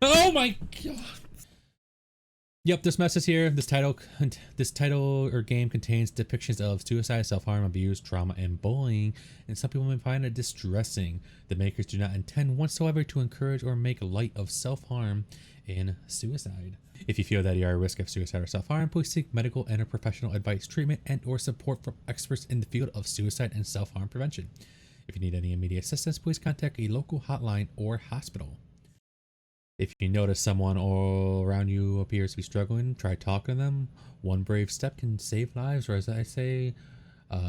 Oh my god. Yep, this message here, this title or game contains depictions of suicide, self-harm, abuse, trauma, and bullying, and some people may find it distressing. The makers do not intend whatsoever to encourage or make light of self-harm and suicide. If you feel that you are at risk of suicide or self-harm, please seek medical and or professional advice, treatment, and or support from experts in the field of suicide and self-harm prevention. If you need any immediate assistance, please contact a local hotline or hospital. If you notice someone all around you appears to be struggling, try talking to them. One brave step can save lives, or as I say,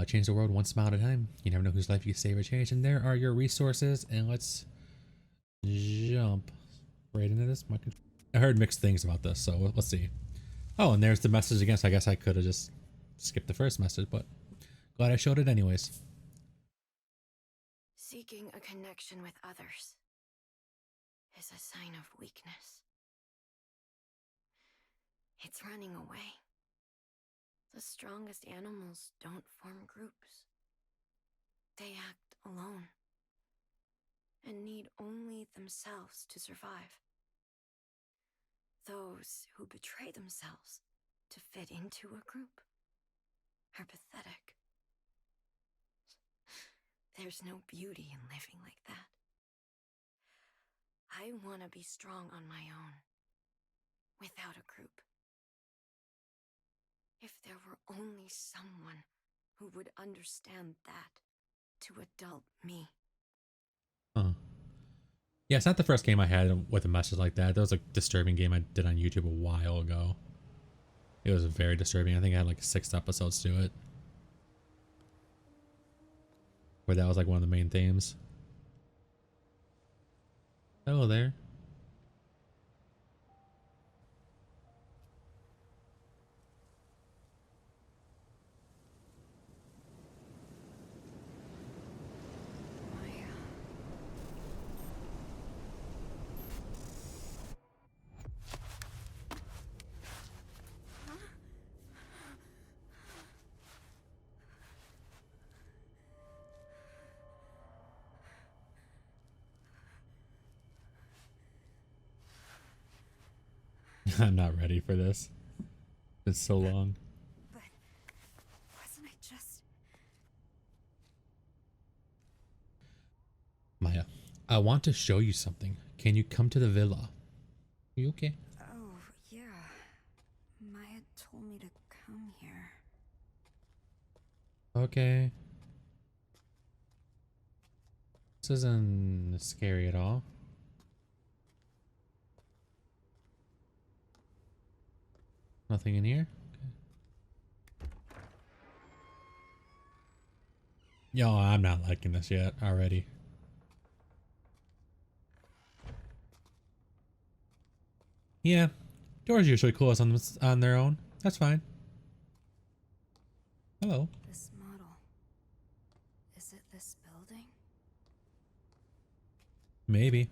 change the world one smile at a time. You never know whose life you can save or change. And there are your resources. And let's jump right into this. I heard mixed things about this, so let's see. Oh, and there's the message again. So I guess I could have just skipped the first message, but glad I showed it anyways. Seeking a connection with others is a sign of weakness. It's running away. The strongest animals don't form groups. They act alone and need only themselves to survive. Those who betray themselves to fit into a group are pathetic. There's no beauty in living like that. I want to be strong on my own, without a group. If there were only someone who would understand that to adult me. Yeah, it's not the first game I had with a message like that. That was a disturbing game I did on YouTube a while ago. It was very disturbing. I think I had like 6 episodes to it, where that was like one of the main themes. Hello there. I'm not ready for this. It's so long. But wasn't I just... Maya, I want to show you something. Can you come to the villa? Are you okay? Oh, yeah. Maya told me to come here. Okay. This isn't scary at all. Nothing in here? Okay. Yo, I'm not liking this yet already. Yeah, doors usually close on their own. That's fine. Hello. This model. Is it this building? Maybe.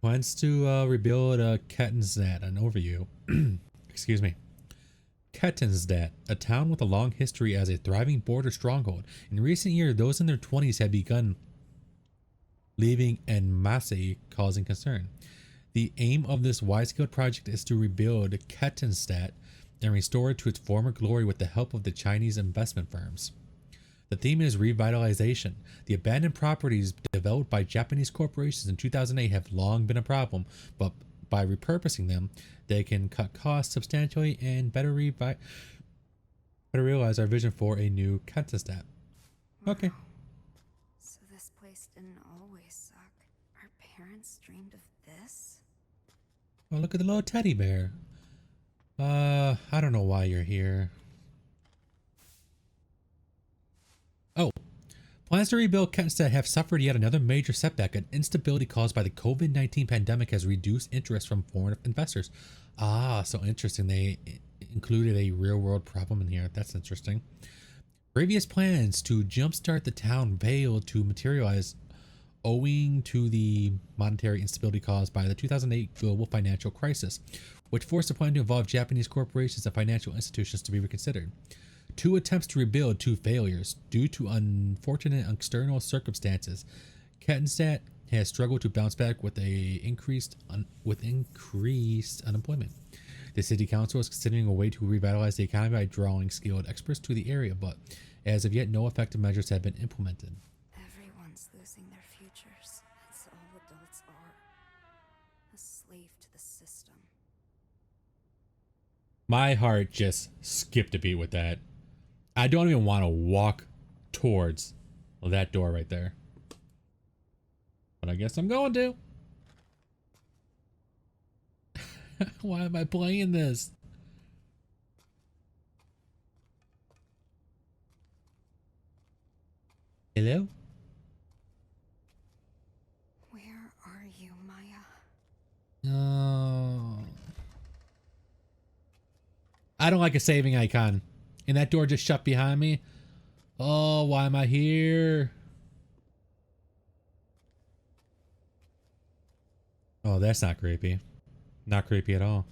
Plans to rebuild Kettenstadt. An overview. Excuse me. Kettenstadt, a town with a long history as a thriving border stronghold. In recent years, those in their 20s have begun leaving en masse, causing concern. The aim of this wide-scale project is to rebuild Kettenstadt and restore it to its former glory with the help of the Chinese investment firms. The theme is revitalization. The abandoned properties developed by Japanese corporations in 2008 have long been a problem, but by repurposing them, they can cut costs substantially and better realize our vision for a new Kettenstadt. Okay. So this place didn't always suck. Our parents dreamed of this? Oh, look at the little teddy bear. I don't know why you're here. Oh, plans to rebuild Kettenstadt have suffered yet another major setback. An instability caused by the COVID-19 pandemic has reduced interest from foreign investors. Ah, so interesting. They included a real-world problem in here. That's interesting. Previous plans to jumpstart the town failed to materialize owing to the monetary instability caused by the 2008 global financial crisis, which forced the plan to involve Japanese corporations and financial institutions to be reconsidered. 2 attempts to rebuild, 2 failures. Due to unfortunate external circumstances, Kettenstadt has struggled to bounce back with increased unemployment. The city council is considering a way to revitalize the economy by drawing skilled experts to the area, but as of yet, no effective measures have been implemented. Everyone's losing their futures. That's all adults are. A slave to the system. My heart just skipped a beat with that. I don't even want to walk towards that door right there. But I guess I'm going to. Why am I playing this? Hello? Where are you, Maya? Oh. I don't like a saving icon. And that door just shut behind me. Oh, why am I here? Oh, that's not creepy. Not creepy at all.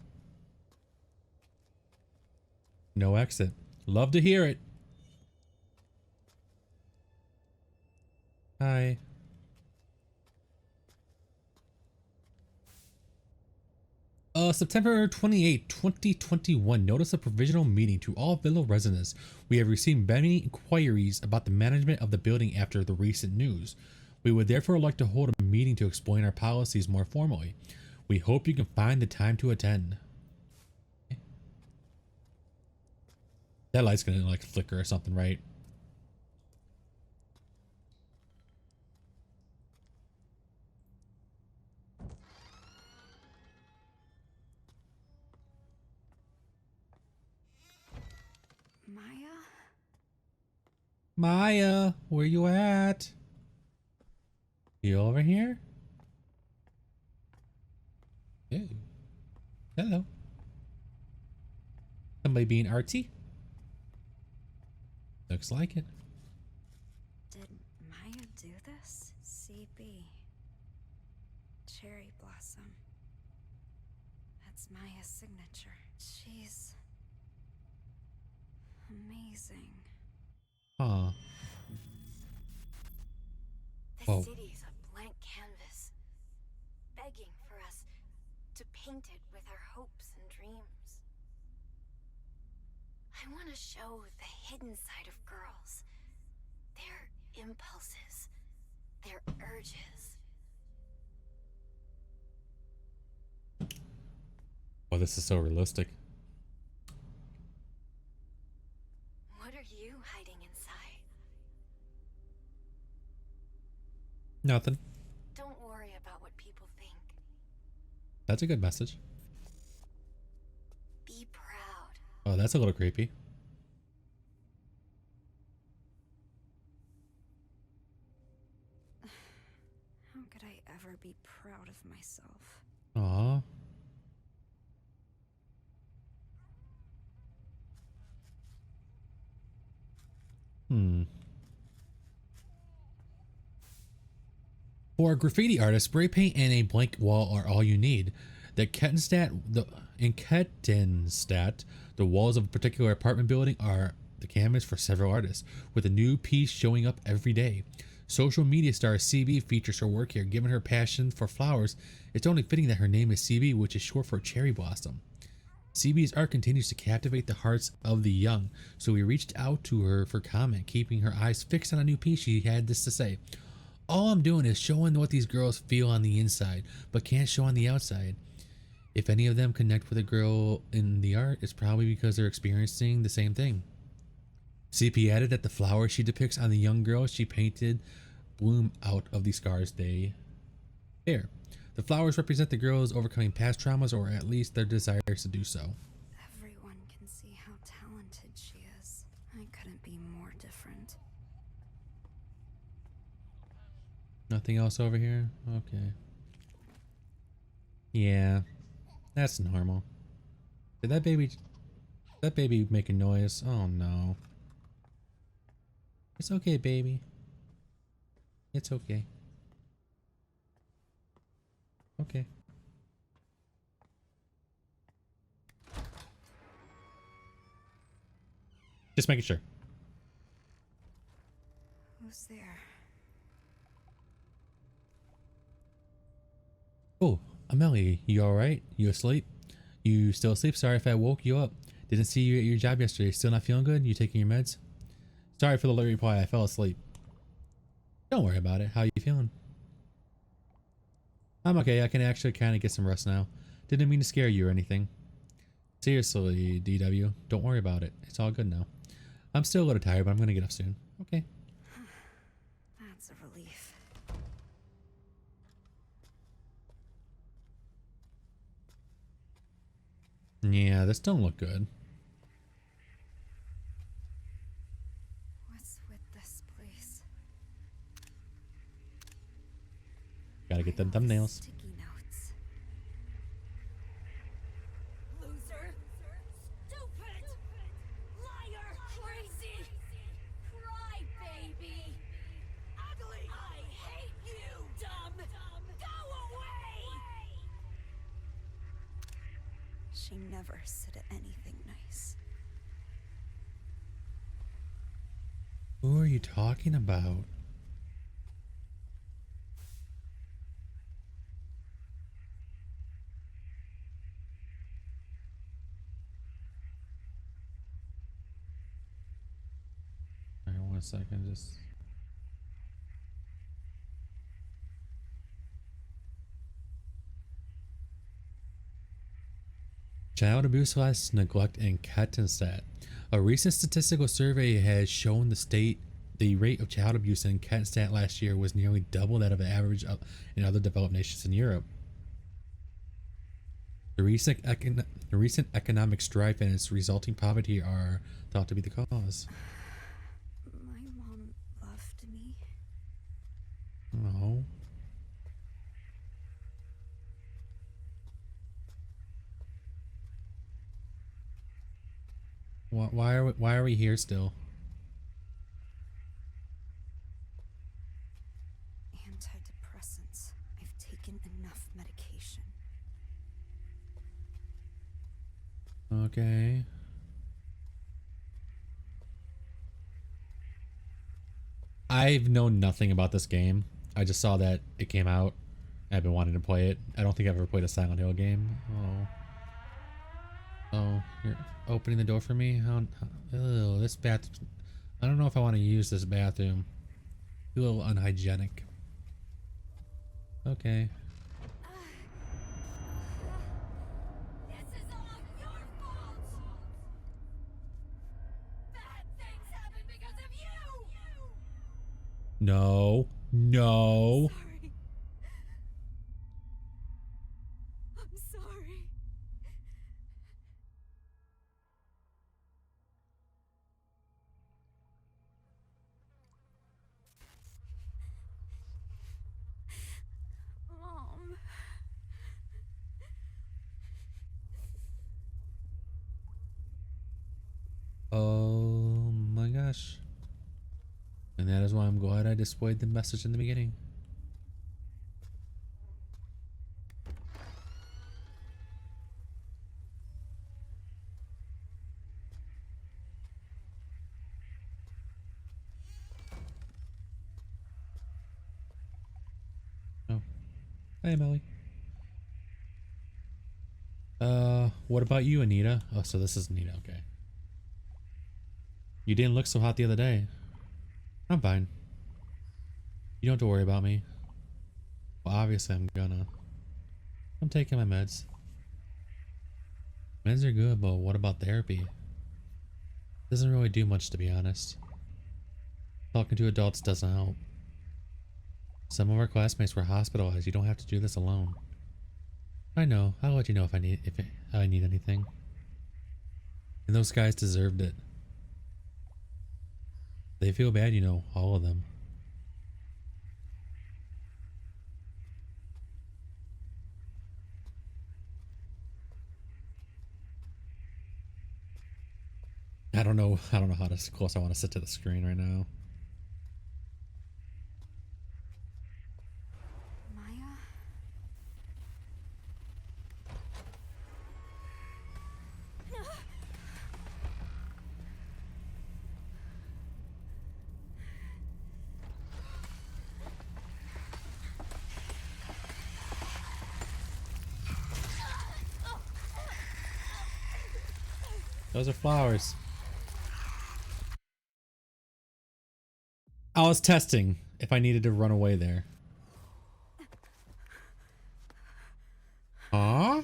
No exit. Love to hear it. Hi. September 28, 2021. Notice of provisional meeting to all Villa residents. We have received many inquiries about the management of the building after the recent news. We would therefore like to hold a meeting to explain our policies more formally. We hope you can find the time to attend. That light's gonna like flicker or something, right? Maya? Maya, where you at? You over here? Hey. Hello. Somebody being artsy? Looks like it. Did Maya do this? CB. Cherry blossom. That's Maya's signature. She's amazing. Huh. The Whoa. city's a blank canvas, begging for us to paint it with our hopes and dreams. I want to show the hidden side of girls, their impulses, their urges. Oh, this is so realistic. What are you hiding inside? Nothing. Don't worry about what people think. That's a good message. Be proud. Oh, that's a little creepy. How could I ever be proud of myself? Aw. For a graffiti artist, spray paint and a blank wall are all you need. In Kettenstadt, the walls of a particular apartment building are the canvas for several artists, with a new piece showing up every day. Social media star CB features her work here. Given her passion for flowers, it's only fitting that her name is CB, which is short for cherry blossom. CB's art continues to captivate the hearts of the young, so we reached out to her for comment, keeping her eyes fixed on a new piece. She had this to say: "All I'm doing is showing what these girls feel on the inside, but can't show on the outside. If any of them connect with a girl in the art, it's probably because they're experiencing the same thing." CP added that the flowers she depicts on the young girls she painted bloom out of the scars they bear. The flowers represent the girls overcoming past traumas, or at least their desires to do so. Everyone can see how talented she is. I couldn't be more different. Nothing else over here? Okay. Yeah, that's normal. Did that baby make a noise? Oh no. It's okay, baby. It's okay. Okay. Just making sure. Who's there? Oh, Amelie, you alright? You asleep? You still asleep? Sorry if I woke you up. Didn't see you at your job yesterday. Still not feeling good? You taking your meds? Sorry for the late reply. I fell asleep. Don't worry about it. How you feeling? I'm okay. I can actually kind of get some rest now. Didn't mean to scare you or anything. Seriously, DW, don't worry about it. It's all good now. I'm still a little tired, but I'm gonna get up soon. Okay. That's a relief. Yeah, this don't look good. What's with this place? Gotta get them thumbnails. Sticky notes. Loser. Stupid. Liar. Crazy. Crybaby. Ugly. I hate you. Dumb. Go away. She never said anything nice. Who are you talking about? Alright, 1 second, just... Child abuse, neglect, and Kettenstadt. A recent statistical survey has shown the rate of child abuse in Kettenstadt last year was nearly double that of the average in other developed nations in Europe. The recent economic strife and its resulting poverty are thought to be the cause. My mom loved me. Oh. Why are we here still? Antidepressants. I've taken enough medication. Okay. I've known nothing about this game. I just saw that it came out. I've been wanting to play it. I don't think I've ever played a Silent Hill game. Oh. Oh, you're opening the door for me? Ew, this bath. I don't know if I want to use this bathroom. A little unhygienic. Okay. This is all your fault! Bad things happen because of you! No. No. Sorry. I'm sorry. Mom. Oh my gosh. And that is why I'm glad I displayed the message in the beginning. Oh. Hi, Emily. What about you, Anita? Oh, so this is Anita, okay. You didn't look so hot the other day. I'm fine. You don't have to worry about me. Well, obviously I'm taking my meds. Meds are good, but what about therapy? Doesn't really do much, to be honest. Talking to adults doesn't help. Some of our classmates were hospitalized. You don't have to do this alone. I know. I'll let you know if I need anything. And those guys deserved it. They feel bad, you know, all of them. I don't know how close I want to sit to the screen right now. Maya? Those are flowers. I was testing if I needed to run away there. Huh?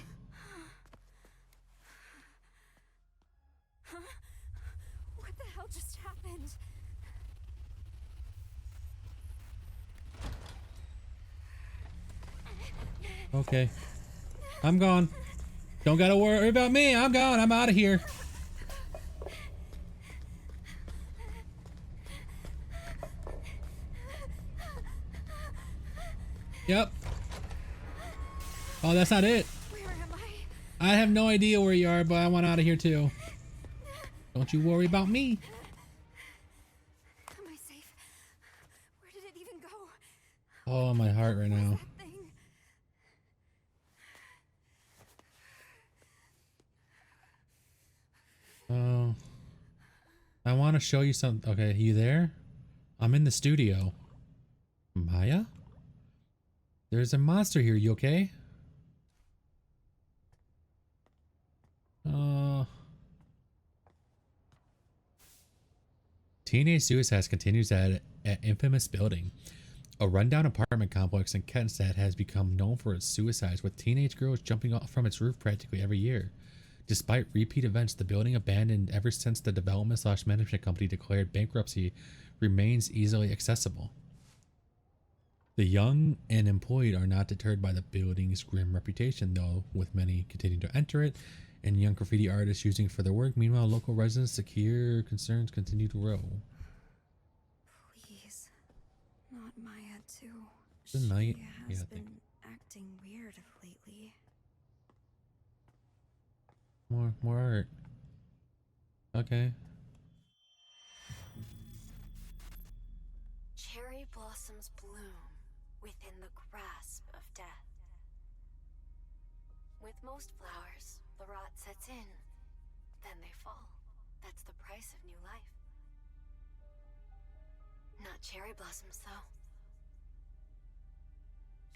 What the hell just happened? Okay. I'm gone. Don't gotta worry about me. I'm gone. I'm out of here. Yep. Oh, that's not it. Where am I have no idea where you are, but I want out of here too. Don't you worry about me. Am I safe? Where did it even go? Oh, my heart right now. That thing? Oh. I want to show you something. Okay, you there? I'm in the studio. Maya? There's a monster here. You okay? Teenage suicides continues at infamous building. A rundown apartment complex in Kenstead has become known for its suicides, with teenage girls jumping off from its roof practically every year. Despite repeat events, the building, abandoned ever since the development/management company declared bankruptcy, remains easily accessible. The young and employed are not deterred by the building's grim reputation, though, with many continuing to enter it and young graffiti artists using it for their work. Meanwhile, local residents' secure concerns continue to grow. Please. Not Maya, too. Good night. She has Yeah, been acting weird lately. More art. Okay. Cherry blossoms bloom within the grasp of death. With most flowers, the rot sets in, then they fall. That's the price of new life. Not cherry blossoms, though.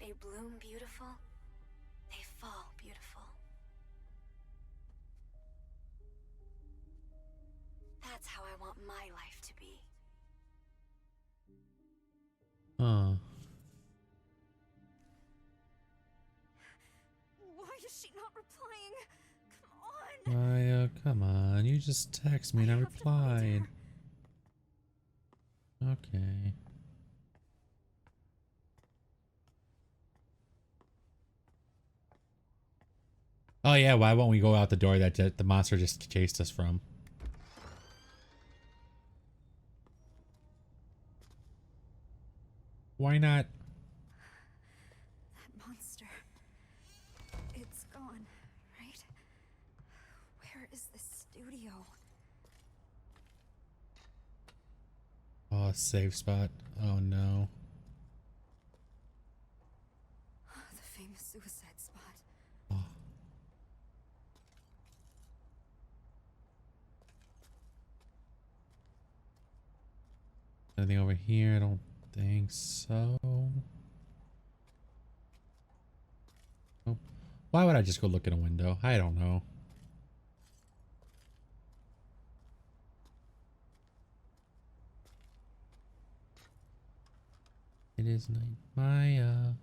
They bloom beautiful, they fall beautiful. That's how I want my life to be. Huh. Why is she not replying? Come on! Maya, come on. You just text me and I have to find replied. Okay. Oh yeah, why won't we go out the door that the monster just chased us from? Why not? That monster. It's gone, right? Where is the studio? Oh, safe spot. Oh no. The famous suicide spot. Oh. Anything over here? I don't think so. Nope. Why would I just go look in a window? I don't know. It is night. Maya.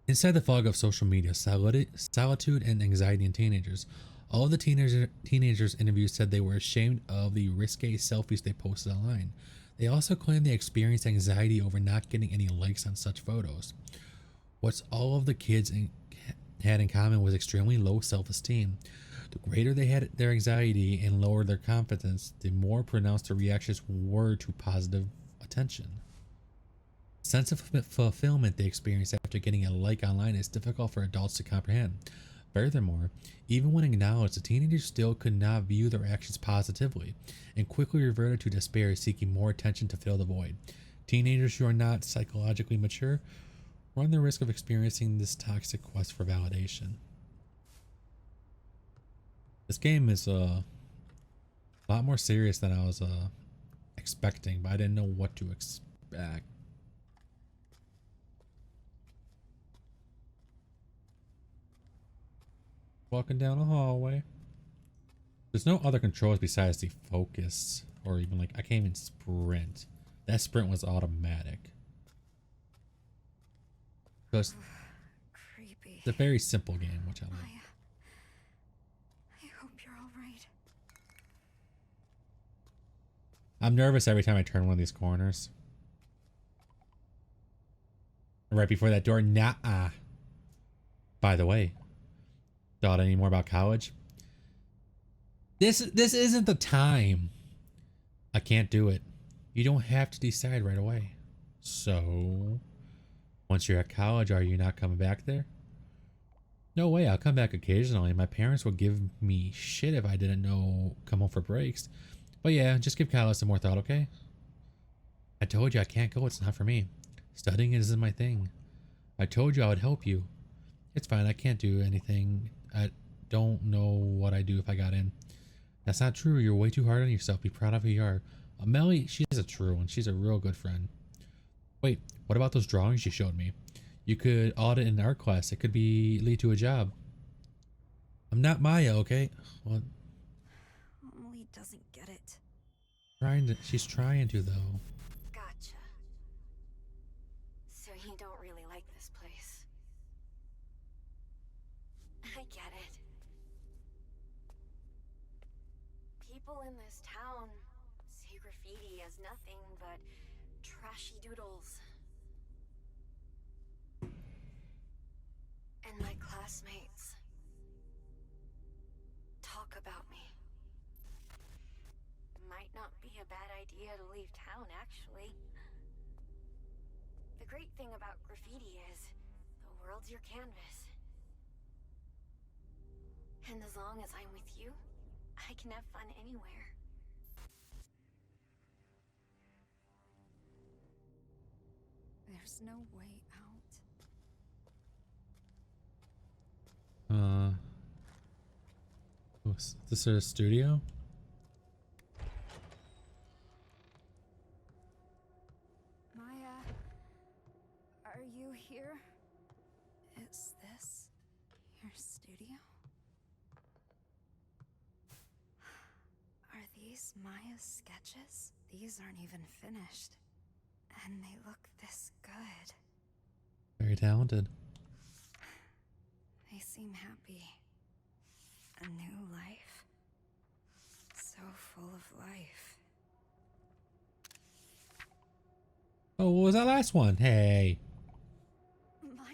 Inside the fog of social media, solitude and anxiety in teenagers. All of the teenagers interviewed said they were ashamed of the risque selfies they posted online. They also claimed they experienced anxiety over not getting any likes on such photos. What's all of the kids had in common was extremely low self-esteem. The greater they had their anxiety and lower their confidence, the more pronounced the reactions were to positive attention. The sense of fulfillment they experience after getting a like online is difficult for adults to comprehend. Furthermore, even when acknowledged, the teenagers still could not view their actions positively and quickly reverted to despair, seeking more attention to fill the void. Teenagers who are not psychologically mature run the risk of experiencing this toxic quest for validation. This game is a lot more serious than I was expecting, but I didn't know what to expect. Walking down a hallway. There's no other controls besides the focus, or even like I can't even sprint. That sprint was automatic. So Creepy. it's a very simple game, which I like. Maya, I hope you're all right. I'm nervous every time I turn one of these corners. Right before that door, nah. By the way, thought any more about college? This isn't the time. I can't do it. You don't have to decide right away. So, once you're at college, are you not coming back there? No way, I'll come back occasionally. My parents would give me shit if I didn't come home for breaks. But yeah, just give college some more thought, okay? I told you I can't go, it's not for me. Studying isn't my thing. I told you I would help you. It's fine, I can't do anything. I don't know what I'd do if I got in. That's not true, you're way too hard on yourself. Be proud of who you are. Melly, she's a true one. She's a real good friend. Wait, what about those drawings you showed me? You could audit in art class. It could lead to a job. I'm not Maya, okay? Well, Emily doesn't get it. she's trying to though. Gotcha. So you don't really like this place. I get it. People in this town see graffiti as nothing but trashy doodles. And my classmates talk about me. Might not be a bad idea to leave town, actually. The great thing about graffiti is the world's your canvas. And as long as I'm with you, I can have fun anywhere. There's no way out. Is this a studio? Maya, are you here? Is this your studio? Are these Maya's sketches? These aren't even finished. And they look this good. Very talented. They seem happy. A new life. So full of life. Oh, what was that last one? Hey.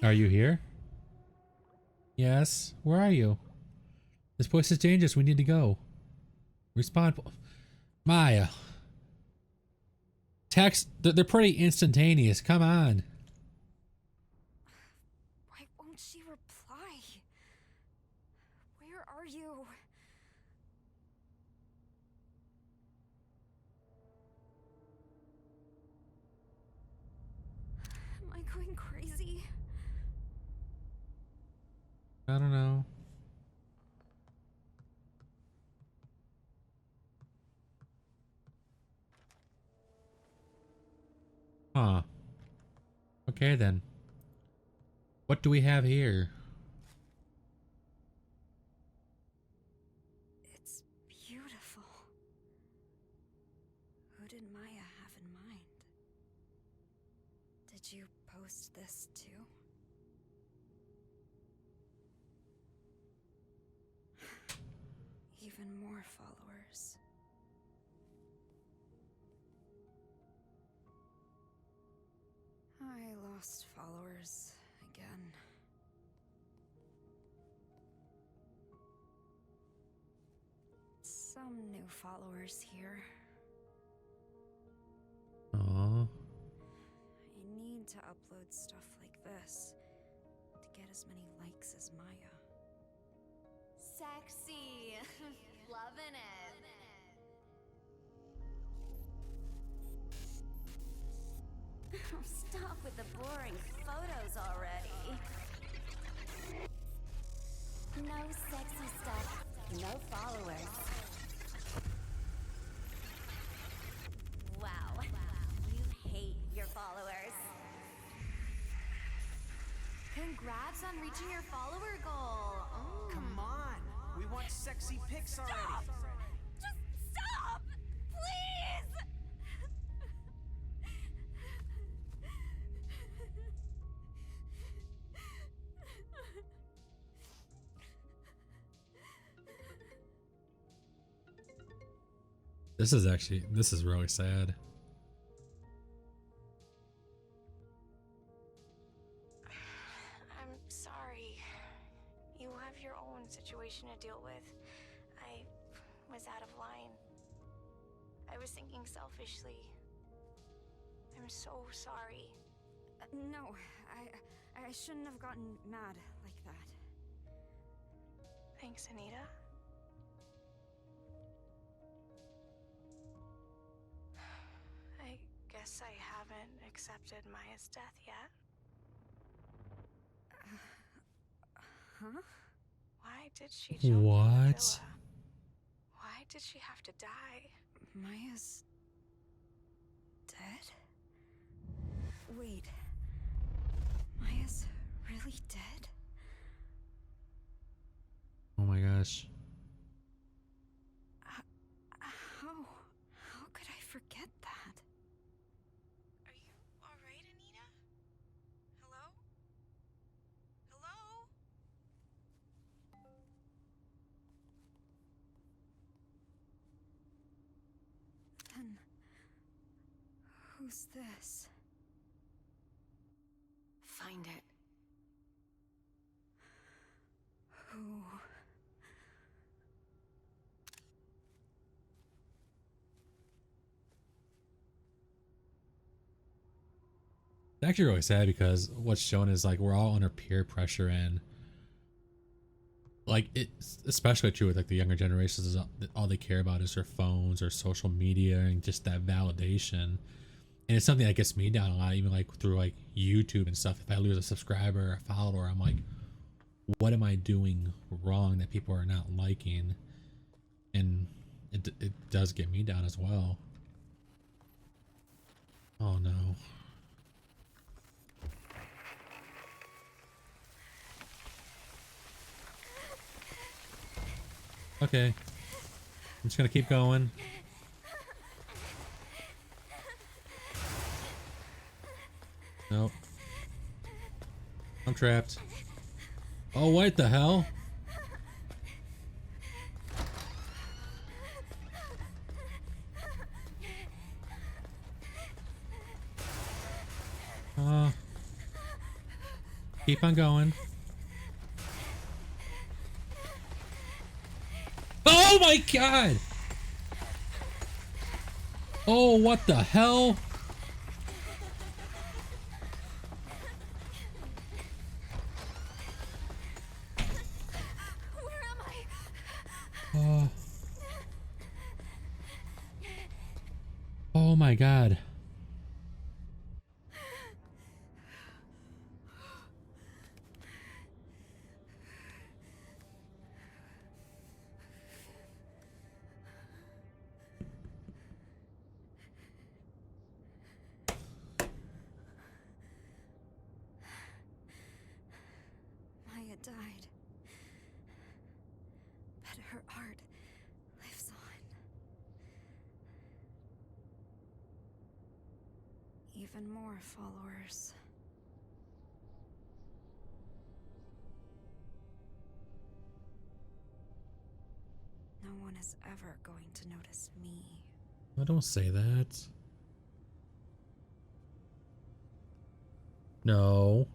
Are you here? Yes. Where are you? This place is dangerous. We need to go. Respond. Maya. Text. They're pretty instantaneous. Come on. Why won't she reply? Where are you? Am I going crazy? I don't know. Huh. Okay then. What do we have here? It's beautiful. Who did Maya have in mind? Did you post this too? Even more followers. I lost followers again. Some new followers here. Aw. I need to upload stuff like this to get as many likes as Maya. Sexy! Loving it! Stop with the boring photos already. No sexy stuff, no followers. Wow, you hate your followers. Congrats on reaching your follower goal. Oh. Come on, We want sexy pics already. Stop! Just stop! Please! This is really sad. I'm sorry. You have your own situation to deal with. I was out of line. I was thinking selfishly. I'm so sorry. No, I shouldn't have gotten mad like that. Thanks, Anita. I guess I haven't accepted Maya's death yet. Huh? Why did she jump from the What? villa? Why did she have to die? Maya's dead? Wait. Maya's really dead? Oh my gosh. How could I forget that? Are you alright, Anita? Hello? Hello? Then who's this? Find it. Who? It's actually really sad because what's shown is like we're all under peer pressure, and like it's especially true with like the younger generations is all they care about is their phones or social media and just that validation. And it's something that gets me down a lot, even like through like YouTube and stuff. If I lose a subscriber or a follower, I'm like, what am I doing wrong that people are not liking? And it does get me down as well. Oh no. Okay. I'm just gonna keep going. Nope. I'm trapped. Oh, what the hell? Keep on going. Oh my god! Oh, what the hell? Where am I? Oh. Oh my god. Maya died. But her art lives on. Even more followers. No one is ever going to notice me. Oh, don't say that. No.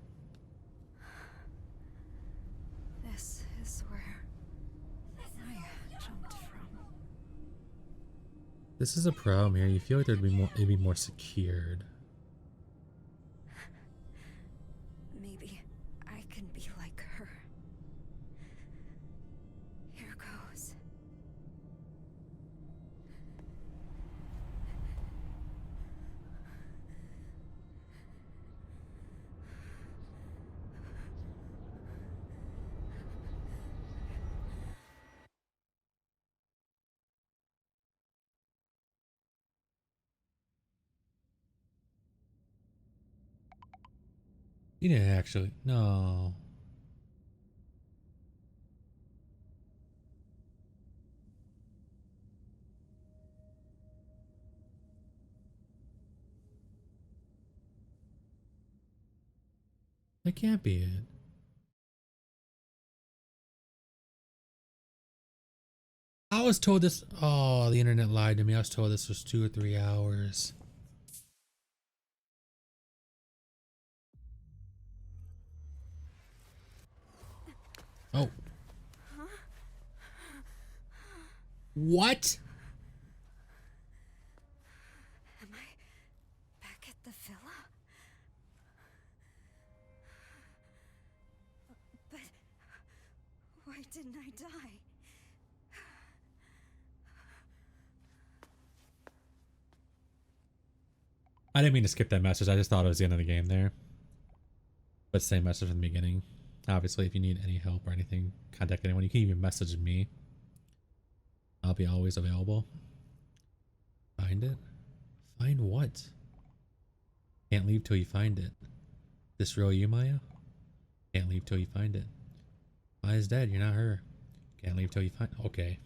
This is where Maya jumped from. This is a problem here. You feel like it'd be more secured. Maybe I can be like her. Here goes. You didn't actually. No. That can't be it. I was told this. Oh, the internet lied to me. I was told this was 2 or 3 hours. Oh. What? Am I back at the villa? But why didn't I die? I didn't mean to skip that message. I just thought it was the end of the game there. But same message from the beginning. Obviously, if you need any help or anything, contact anyone. You can even message me. I'll be always available. Find it? Find what? Can't leave till you find it. This real you, Maya? Can't leave till you find it. Maya's dead. You're not her. Can't leave till you find. Okay.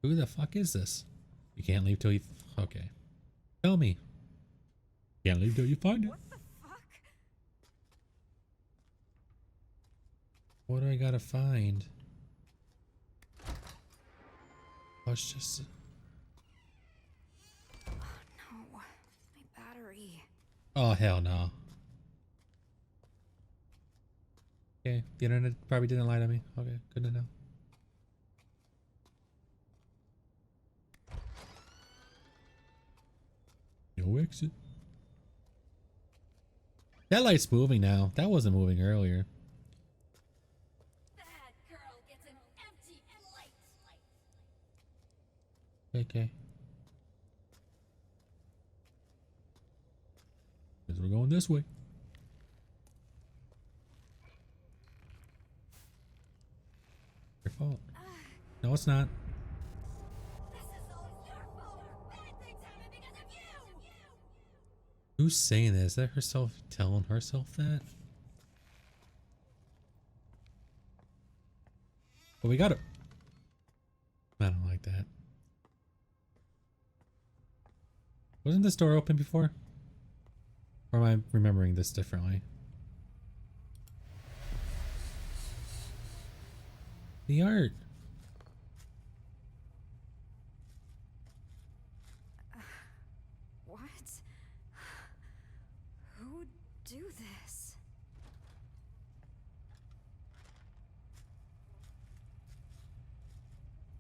Who the fuck is this? You can't leave till you. Okay. Tell me. Can't leave till you find it. What the fuck? What do I gotta find? Oh, it's just. Oh no, my battery. Oh, hell no. Okay, the internet probably didn't lie to me. Okay, good to know. No exit. That light's moving now. That wasn't moving earlier. That girl gets an empty light. Okay. Because we're going this way. Your fault. No, it's not. This is all your fault. Bad things happen because of you. Who's saying that? Is that herself telling herself that? But we got it. I don't like that. Wasn't this door open before? Or am I remembering this differently? The art. What? Who'd do this?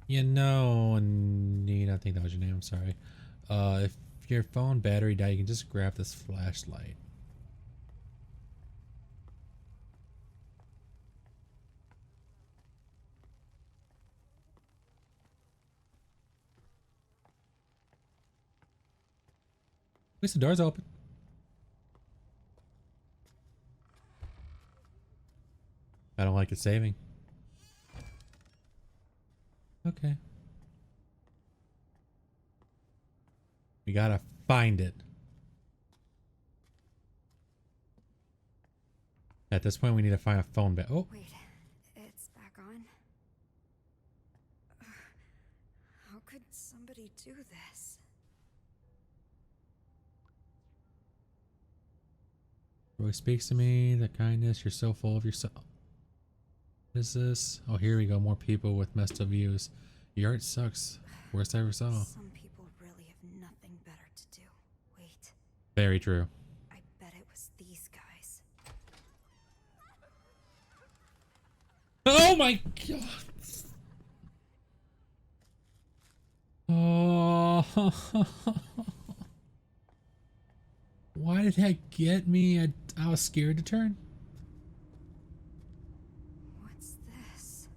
You know, Anita, I think that was your name. I'm sorry. If your phone battery died, you can just grab this flashlight. At least the door's open. I don't like it saving. Okay. We gotta find it. At this point, we need to find a phone bat. Oh, Wait, it's back on? How could somebody do this? Roy speaks to me. The kindness. You're so full of yourself. What is this? Oh, here we go. More people with messed up views. Your art sucks. Worst I ever saw. Some people really have nothing better to do. Wait, Very true. I bet it was these guys. Oh my god. Oh. Why did that get me? I was scared to turn. What's this?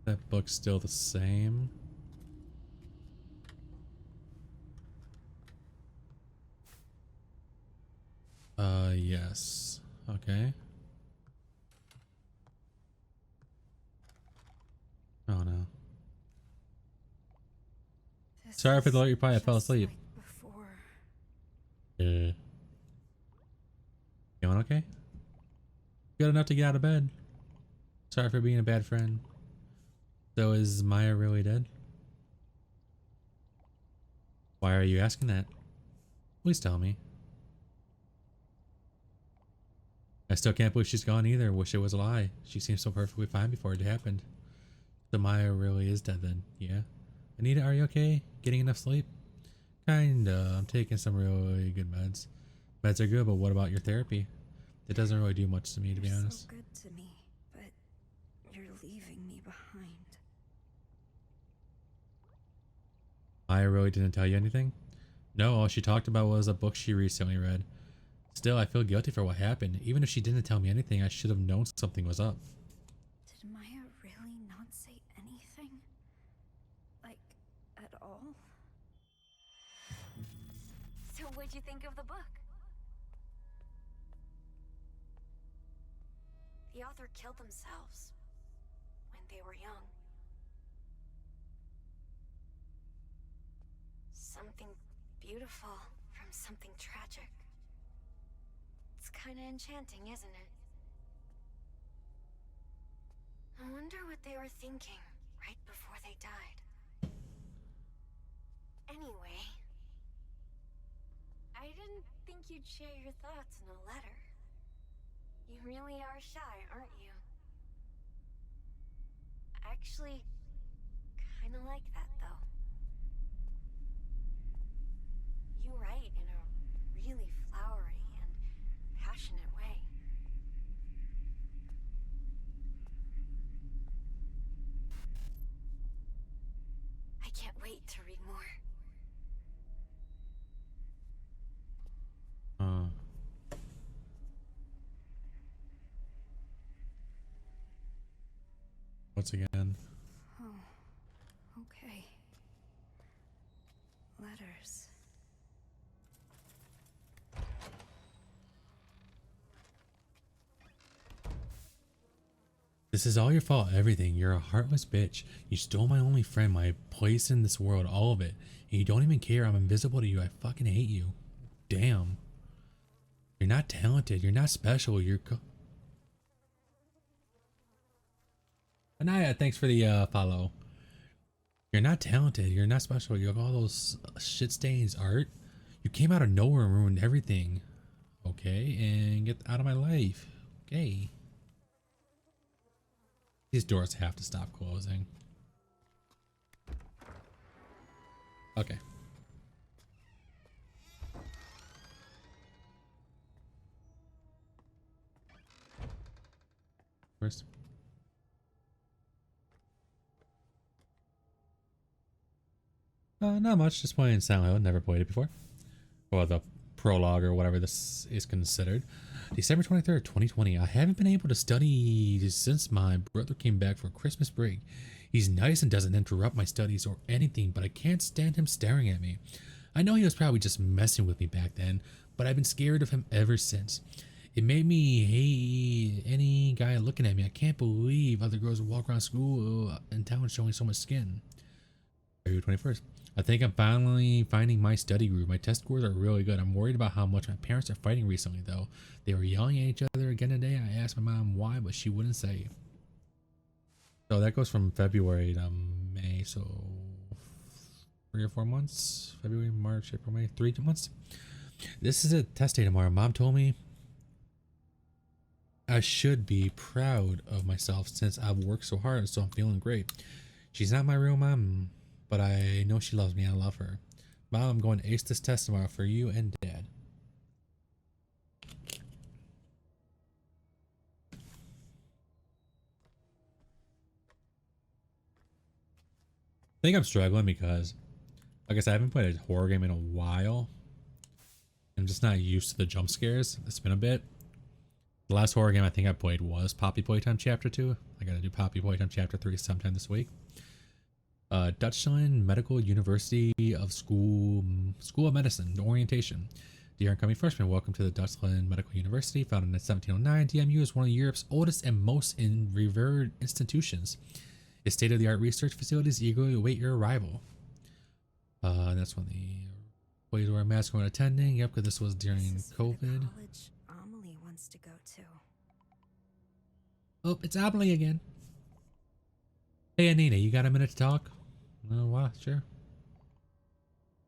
That book's still the same. Yes. Okay. Oh no. This Sorry for the is late reply. I fell just asleep. like before. You doing okay? Good enough to get out of bed. Sorry for being a bad friend. So is Maya really dead? Why are you asking that? Please tell me. I still can't believe she's gone either. Wish it was a lie. She seemed so perfectly fine before it happened. So Maya really is dead then, yeah? Anita, are you okay? Getting enough sleep? Kinda. I'm taking some really good meds. Meds are good, but what about your therapy? It doesn't really do much to me, to be honest. So good to me, but you're leaving me behind. Maya really didn't tell you anything? No, all she talked about was a book she recently read. Still, I feel guilty for what happened. Even if she didn't tell me anything, I should have known something was up. Did Maya really not say anything? Like, at all? So what'd you think of the book? The author killed themselves when they were young. Something beautiful from something tragic. It's kinda enchanting, isn't it? I wonder what they were thinking right before they died. Anyway, I didn't think you'd share your thoughts in a letter. You really are shy, aren't you? I actually kinda like that, though. You write in a really flowery and passionate way. I can't wait to read more. Once again. Oh, okay. Letters. This is all your fault, everything. You're a heartless bitch. You stole my only friend, my place in this world, all of it. And you don't even care I'm invisible to you. I fucking hate you. Damn. You're not talented. You're not special. You're Anaya, thanks for the follow. You're not talented. You're not special. You have all those shit stains, art. You came out of nowhere and ruined everything. Okay, and get out of my life. Okay. These doors have to stop closing. Okay. First. Not much, just playing Silent Hill, never played it before. Well, the prologue or whatever this is considered. December 23rd, 2020. I haven't been able to study since my brother came back for Christmas break. He's nice and doesn't interrupt my studies or anything, but I can't stand him staring at me. I know he was probably just messing with me back then, but I've been scared of him ever since. It made me hate any guy looking at me. I can't believe other girls walk around school in town showing so much skin. February 21st. I think I'm finally finding my study groove. My test scores are really good. I'm worried about how much my parents are fighting recently, though. They were yelling at each other again today. I asked my mom why, but she wouldn't say. So that goes from February to May, so 3 or 4 months. February, March, April, May, 3 months. This is a test day tomorrow. Mom told me I should be proud of myself since I've worked so hard, so I'm feeling great. She's not my real mom, but I know she loves me and I love her. Mom, I'm going to ace this test tomorrow for you and Dad. I think I'm struggling because, like I said, I haven't played a horror game in a while. I'm just not used to the jump scares. It's been a bit. The last horror game I think I played was Poppy Playtime Chapter 2. I gotta do Poppy Playtime Chapter 3 sometime this week. Dutchland Medical University of School of Medicine orientation. Dear incoming freshmen, welcome to the Dutchland Medical University. Founded in 1709, DMU is one of Europe's oldest and most revered institutions. Its state-of-the-art research facilities eagerly await your arrival. That's when the employees were masked when attending. Yep, because this was during This is COVID. the college Amelie wants to go to. Oh, it's Amelie again. Hey Anita, you got a minute to talk? Oh, wow, sure.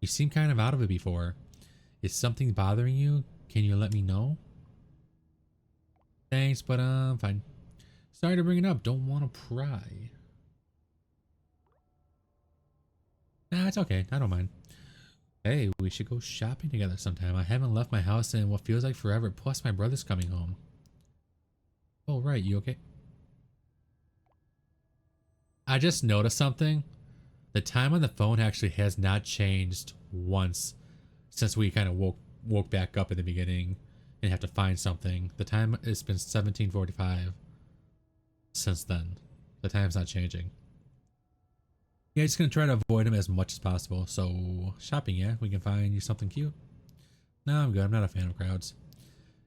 You seem kind of out of it before. Is something bothering you? Can you let me know? Thanks, but I'm fine. Sorry to bring it up. Don't want to pry. Nah, it's okay. I don't mind. Hey, we should go shopping together sometime. I haven't left my house in what feels like forever. Plus, my brother's coming home. Oh, right. You okay? I just noticed something. The time on the phone actually has not changed once since we kind of woke back up at the beginning and have to find something. The time has been 17:45 since then. The time's not changing. Yeah, just gonna try to avoid him as much as possible. So shopping, yeah, we can find you something cute. No, I'm good. I'm not a fan of crowds.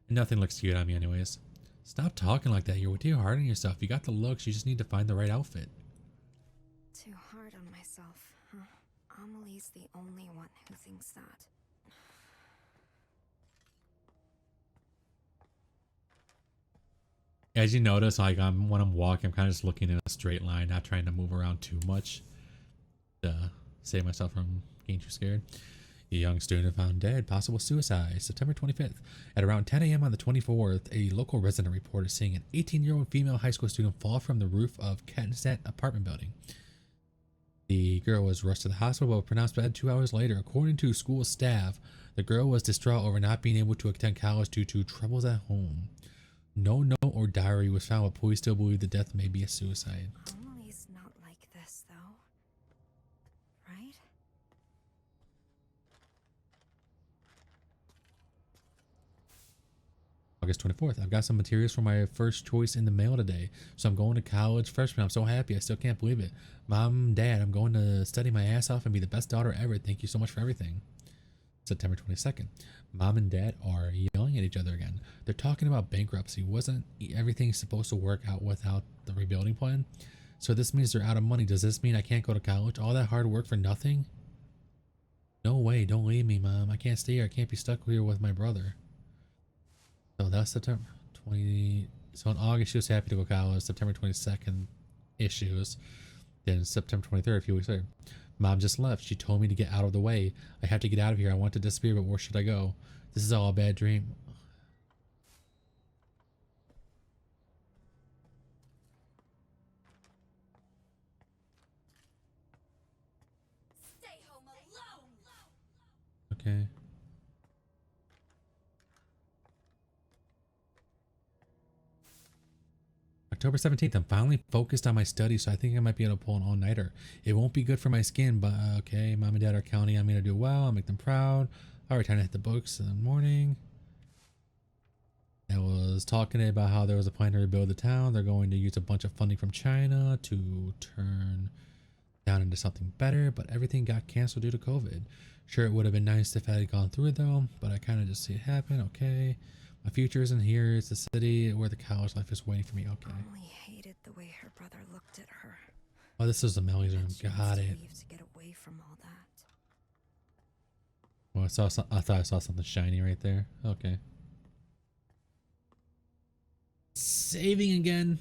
And nothing looks cute on me anyways. Stop talking like that. You're too hard on yourself. You got the looks. You just need to find the right outfit. Too hard on myself, huh? Amelie's the only one who thinks that. As you notice, like when I'm walking, I'm kind of just looking in a straight line, not trying to move around too much to save myself from getting too scared. A young student found dead, possible suicide, September 25th. At around 10 a.m. on the 24th, a local resident reported seeing an 18-year-old female high school student fall from the roof of Kettenstadt apartment building. The girl was rushed to the hospital but pronounced dead 2 hours later. According to school staff, the girl was distraught over not being able to attend college due to troubles at home. No note or diary was found, but police still believe the death may be a suicide. Amelie's not like this, though. Right? August 24th. I've got some materials for my first choice in the mail today. So I'm going to college freshman. I'm so happy. I still can't believe it. Mom, Dad, I'm going to study my ass off and be the best daughter ever. Thank you so much for everything. September 22nd. Mom and Dad are yelling at each other again. They're talking about bankruptcy. Wasn't everything supposed to work out without the rebuilding plan? So this means they're out of money. Does this mean I can't go to college? All that hard work for nothing? No way. Don't leave me, Mom. I can't stay here. I can't be stuck here with my brother. So that's September 20. So in August, she was happy to go to college. September 22nd, issues. Then September 23rd, a few weeks later. Mom just left. She told me to get out of the way. I have to get out of here. I want to disappear, but where should I go? This is all a bad dream. Stay home alone! Okay. October 17th, I'm finally focused on my studies, so I think I might be able to pull an all-nighter. It won't be good for my skin, but okay. Mom and Dad are counting on me to do well. I'll make them proud. Alright, time to hit the books in the morning. I was talking about how there was a plan to rebuild the town. They're going to use a bunch of funding from China to turn down into something better, but everything got canceled due to COVID. Sure, it would have been nice if I had gone through it though, but I kind of just see it happen. Okay. My future isn't here. It's the city where the college life is waiting for me. Okay. Emily hated the way her brother looked at her. Oh, this is the Melly's room. She Got must it. leave to get away from all that. Well, I thought I saw something shiny right there. Okay. Saving again.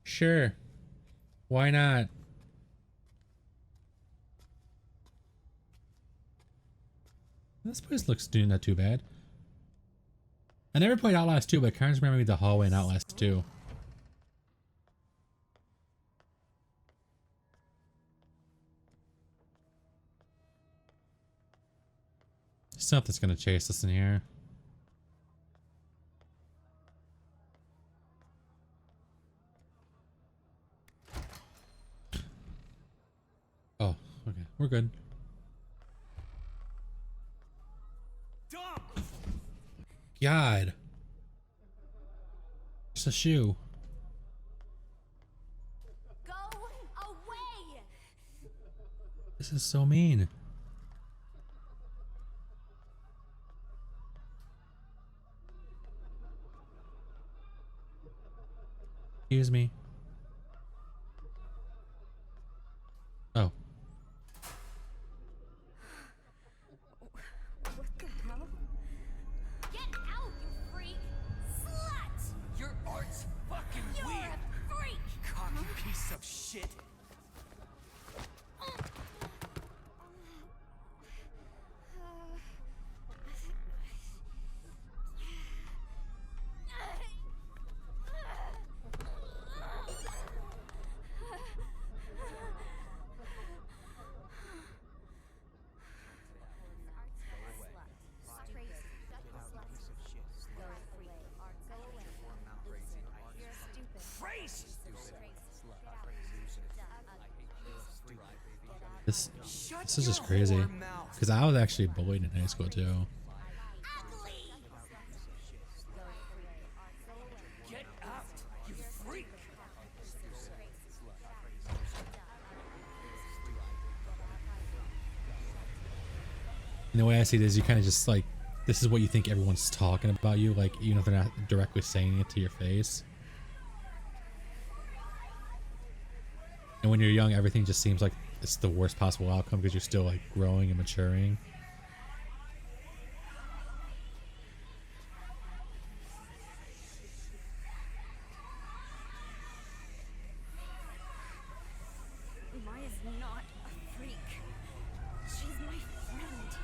Sure. Why not? This place looks not too bad. I never played Outlast 2, but I kind of remember the hallway in Outlast 2. Something's gonna chase us in here. Oh, okay. We're good. God. It's a shoe. Go away! This is so mean. Excuse me. Oh. What the hell? Get out, you freak! Slut! Your art's fucking You're weird. a freak! Cocky piece of shit. This is just crazy. Because I was actually bullied in high school too. Get out, you freak. And the way I see it is you kind of just like, this is what you think everyone's talking about you, like even if they're not directly saying it to your face. And when you're young, everything just seems like it's the worst possible outcome because you're still like growing and maturing. Maya's not a freak. She's my friend.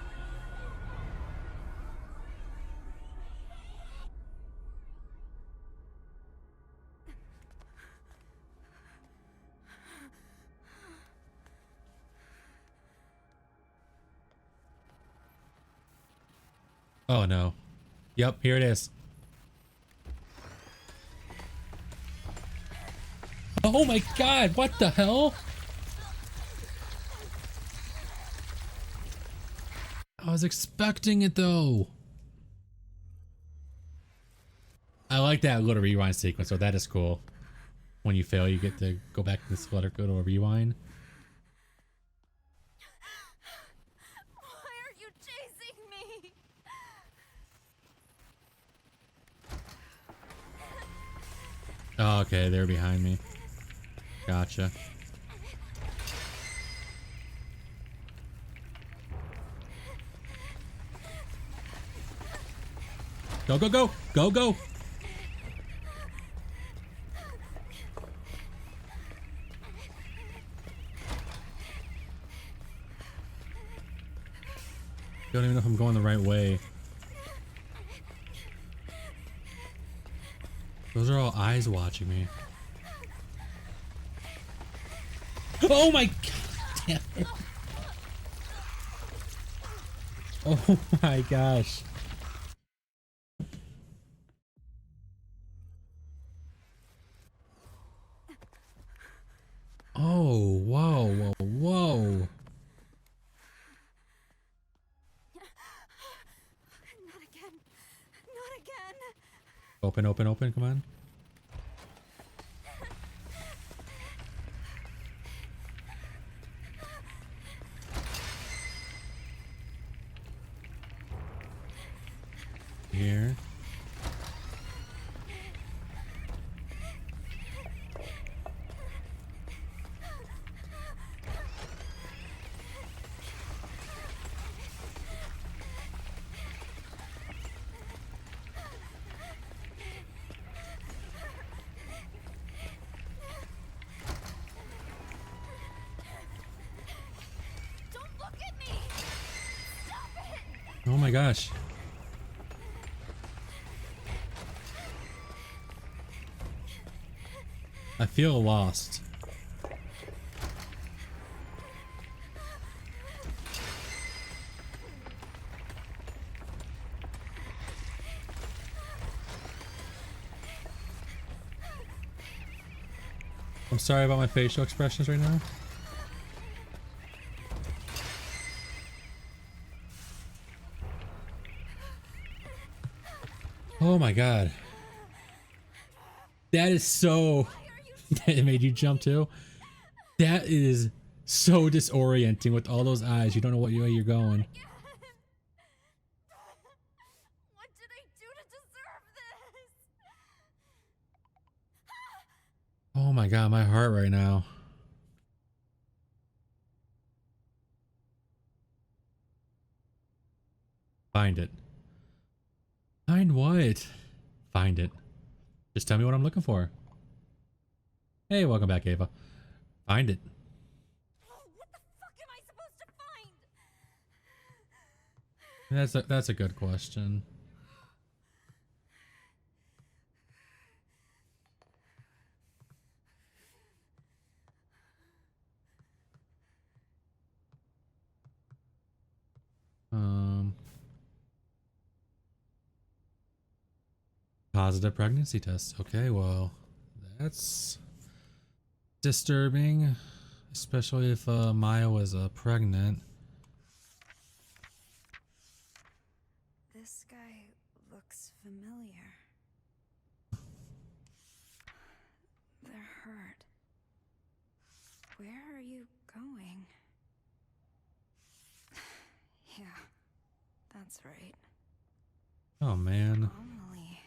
Oh no. Yep, here it is. Oh my god, what the hell? I was expecting it though. I like that little rewind sequence, so that is cool. When you fail, you get to go back to this little rewind. Why are you chasing me? Oh, okay, they're behind me. Gotcha. Go, go, go! Go, go! Don't even know if I'm going the right way. Those are all eyes watching me. Oh my god! Damn it. Oh my gosh. Oh, whoa, whoa, whoa. Not again. Not again. Open, open, open, come on. Here. Don't look at me. Stop it. Oh my gosh. I feel lost. I'm sorry about my facial expressions right now. Oh my god. That is so... It made you jump too? That is so disorienting with all those eyes. You don't know what way you're going. What did I do to deserve this? Oh my god, my heart right now. Find it. Find what? Find it. Just tell me what I'm looking for. Hey, welcome back, Ava. Find it. Oh, what the fuck am I supposed to find? That's a good question. Positive pregnancy test. Okay, well, that's disturbing, especially if Maya was pregnant. This guy looks familiar. They're hurt. Where are you going? Yeah, that's right. Oh man. Amelie.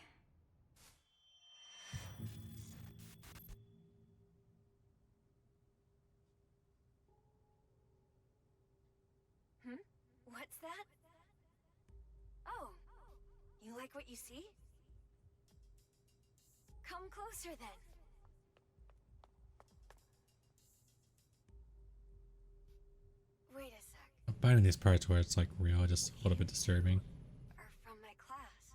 What's that? Oh, you like what you see? Come closer then. Wait a sec. I'm finding these parts where it's like real, just a little bit disturbing. Are from my class.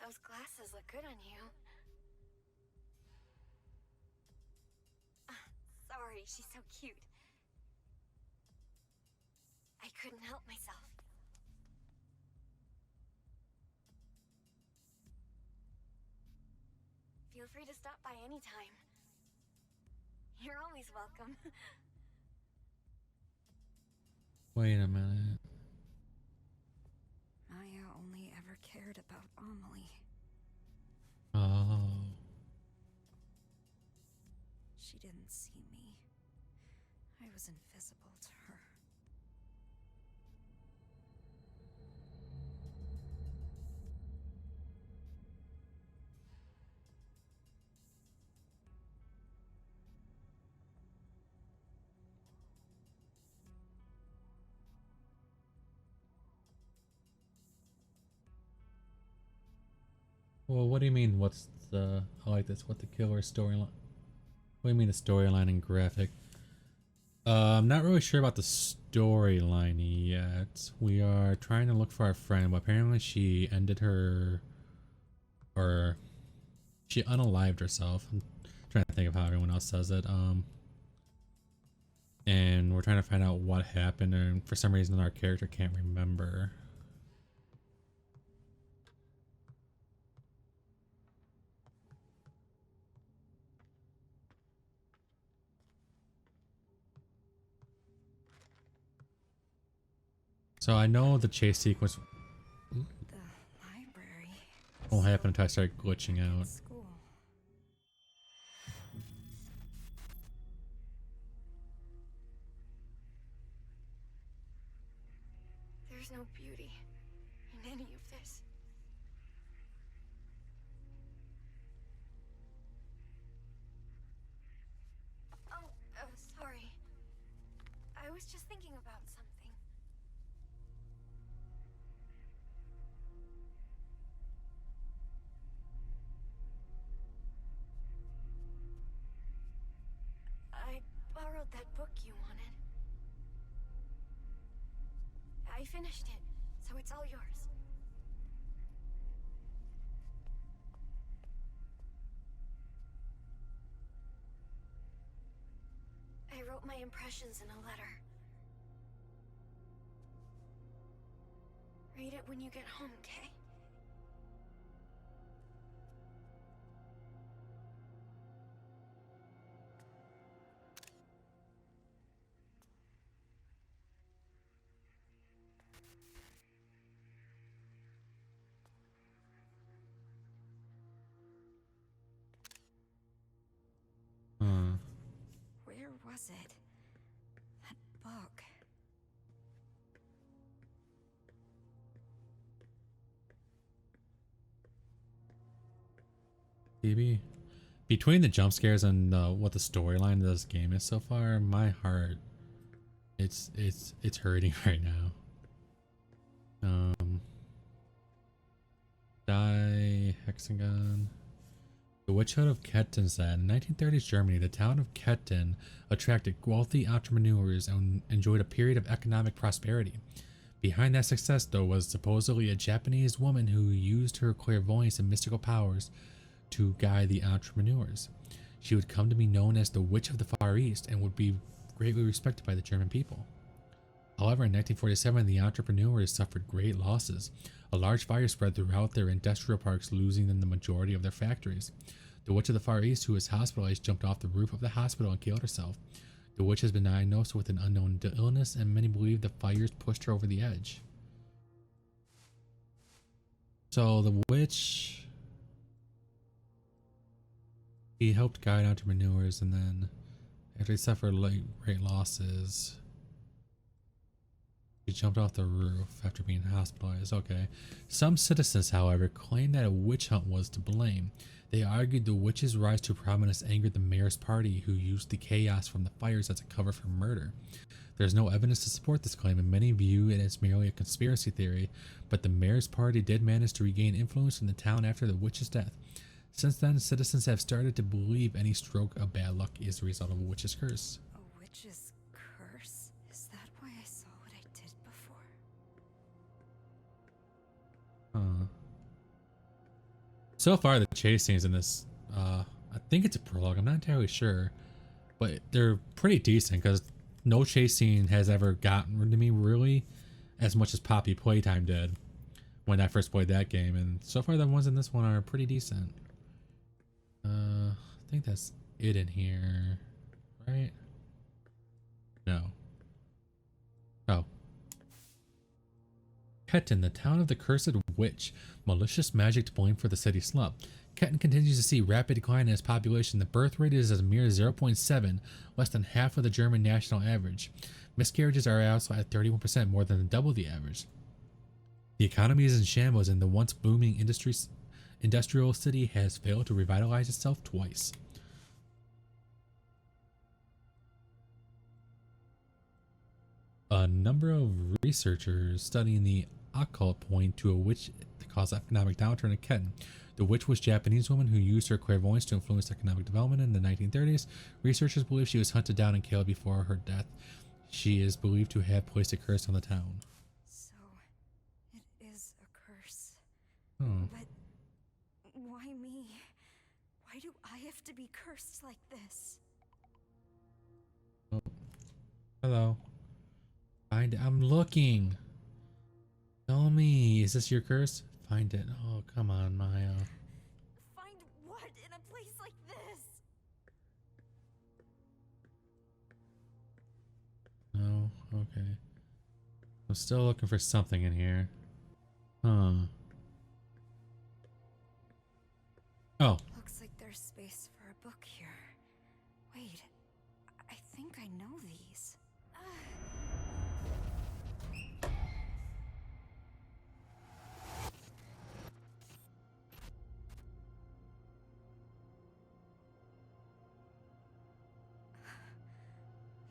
Those glasses look good on you. Sorry, she's so cute. I couldn't help myself. Feel free to stop by anytime. You're always welcome. Wait a minute. Maya only ever cared about Amelie. Oh. She didn't see me. I was invisible to her. Well, what do you mean? What's the? I like this. What the killer storyline? What do you mean the storyline and graphic? I'm not really sure about the storyline yet. We are trying to look for our friend, but apparently she ended her, or she unalived herself. I'm trying to think of how everyone else says it. And we're trying to find out what happened, and for some reason our character can't remember. So I know the chase sequence The library. won't happen until I start glitching out. School. There's no beauty in any of this. Oh, sorry. I was just thinking about something. I borrowed that book you wanted. I finished it, so it's all yours. I wrote my impressions in a letter. Read it when you get home, okay? Huh. Where was it? That book. Maybe Between the jump scares and what the storyline of this game is so far, my heart, it's hurting right now. Hexagon. The witch hunt of Ketten said, in 1930s Germany, the town of Ketten attracted wealthy entrepreneurs and enjoyed a period of economic prosperity. Behind that success, though, was supposedly a Japanese woman who used her clairvoyance and mystical powers to guide the entrepreneurs. She would come to be known as the Witch of the Far East and would be greatly respected by the German people. However, in 1947, the entrepreneurs suffered great losses. A large fire spread throughout their industrial parks, losing them the majority of their factories. The Witch of the Far East, who was hospitalized, jumped off the roof of the hospital and killed herself. The witch has been diagnosed with an unknown illness, and many believe the fires pushed her over the edge. So the witch, he helped guide entrepreneurs, and then after they suffered great losses, he jumped off the roof after being hospitalized. Okay. Some citizens, however, claimed that a witch hunt was to blame. They argued the witch's rise to prominence angered the mayor's party, who used the chaos from the fires as a cover for murder. There is no evidence to support this claim, and many view it as merely a conspiracy theory, but the mayor's party did manage to regain influence in the town after the witch's death. Since then, citizens have started to believe any stroke of bad luck is the result of a witch's curse. A witch's curse? Is that why I saw what I did before? So far, the chase scenes in this, I think it's a prologue, I'm not entirely sure, but they're pretty decent because no chase scene has ever gotten to me really as much as Poppy Playtime did when I first played that game, and so far the ones in this one are pretty decent. I think that's it in here, right? No. Oh. Ketten, the town of the cursed witch, malicious magic to blame for the city slump. Ketten continues to see rapid decline in its population. The birth rate is a mere 0.7, less than half of the German national average. Miscarriages are also at 31%, more than double the average. The economy is in shambles, and the once booming industrial city has failed to revitalize itself twice. A number of researchers studying the occult point to a witch to cause economic downturn in Ketten. The witch was a Japanese woman who used her clairvoyance to influence economic development in the 1930s. Researchers believe she was hunted down and killed before her death. She is believed to have placed a curse on the town. So, it is a curse. Oh. But why me? Why do I have to be cursed like this? Oh. Hello. I'm looking. Tell me, is this your curse? Find it. Oh, come on, Maya. Find what in a place like this? No, okay. I'm still looking for something in here. Huh. Oh. Looks like there's space for a book here. Wait, I think I know these.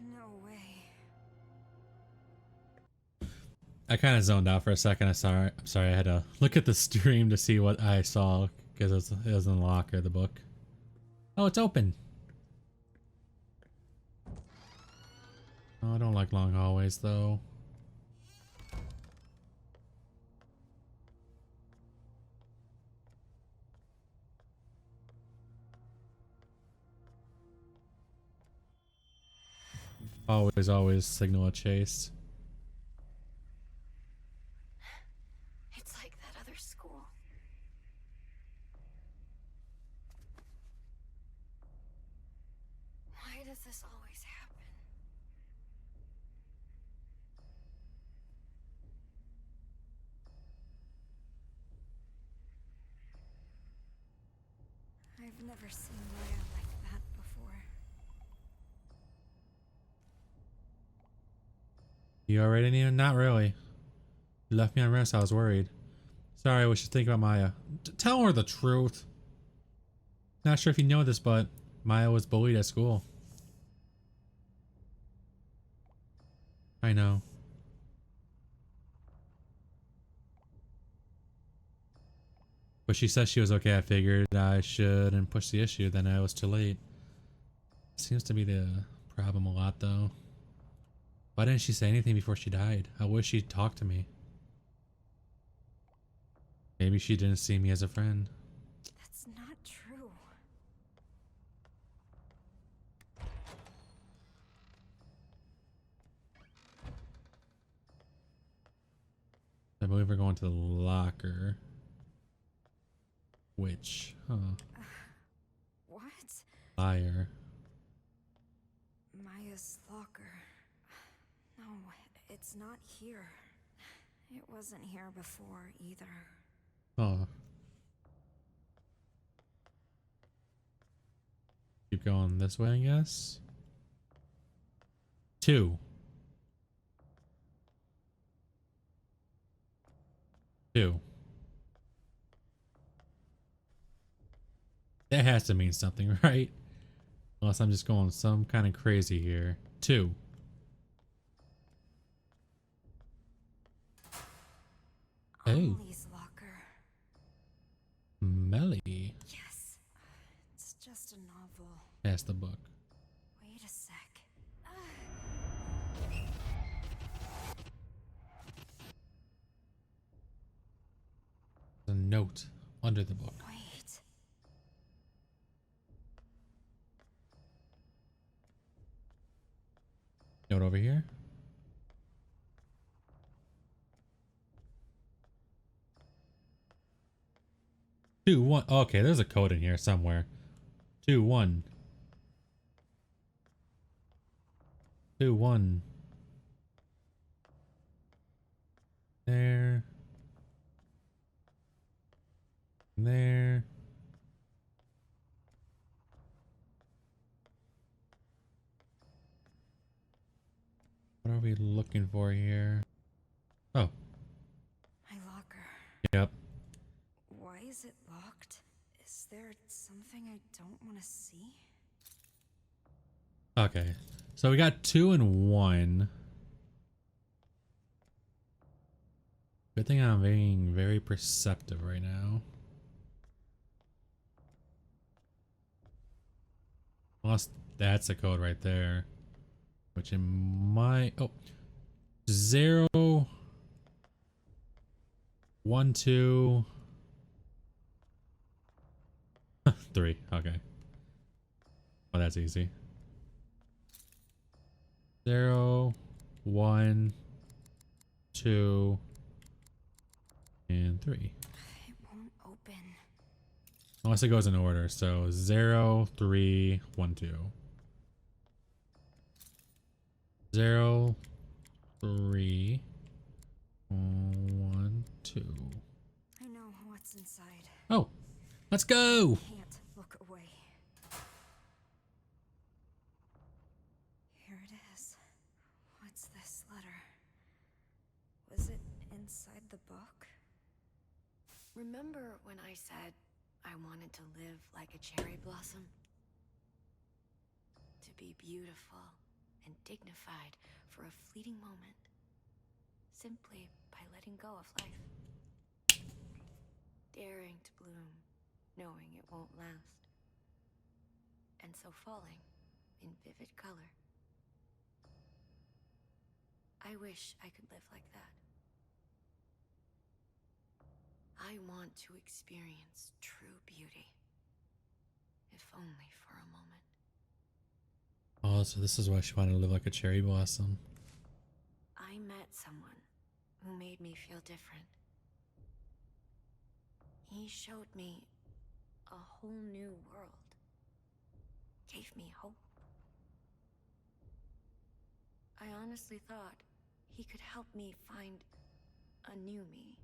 No way. I kind of zoned out for a second. I'm sorry. I had to look at the stream to see what I saw because it was in the locker, the book. Oh, it's open. Oh, I don't like long hallways though. Always signal a chase. It's like that other school. Why does this always happen? I've never seen Maya like that before. You already knew? Not really. You left me on rest. I was worried. Sorry, we should think about Maya. Tell her the truth. Not sure if you know this, but Maya was bullied at school. I know. But she says she was okay. I figured I shouldn't push the issue, then I was too late. Seems to be the problem a lot, though. Why didn't she say anything before she died? I wish she'd talked to me. Maybe she didn't see me as a friend. That's not true. I believe we're going to the locker. Which? Huh. What? Liar. Maya's locker. No, it's not here. It wasn't here before either. Oh. Keep going this way, I guess. 2. 2. That has to mean something, right? Unless I'm just going some kind of crazy here. 2. Oh. Emily's locker. Melly. Yes. It's just a novel. That's the book. Wait a sec. There's a note under the book. Wait. Note over here. Two, 1. Okay, there's a code in here somewhere. 2, 1. 2, 1. There. There. What are we looking for here? Oh. My locker. Yep. Why is it locked? Is there something I don't want to see? Okay. So we got 2 and 1. Good thing I'm being very perceptive right now. Unless that's a code right there. Which it might... Oh. 0... 1, 2... 3. Okay. Oh, that's easy. 0, 1, 2, and 3. It won't open. Unless it goes in order. So 0, 3, 1, 2. 0, 3, 1, 2. I know what's inside. Oh, let's go. Can't look away. Here it is. What's this letter? Was it inside the book? Remember when I said I wanted to live like a cherry blossom? To be beautiful and dignified for a fleeting moment, simply by letting go of life. Daring to bloom, knowing it won't last. And so falling in vivid color. I wish I could live like that. I want to experience true beauty, if only for a moment. Oh, so this is why she wanted to live like a cherry blossom. I met someone who made me feel different. He showed me a whole new world, gave me hope. I honestly thought he could help me find a new me.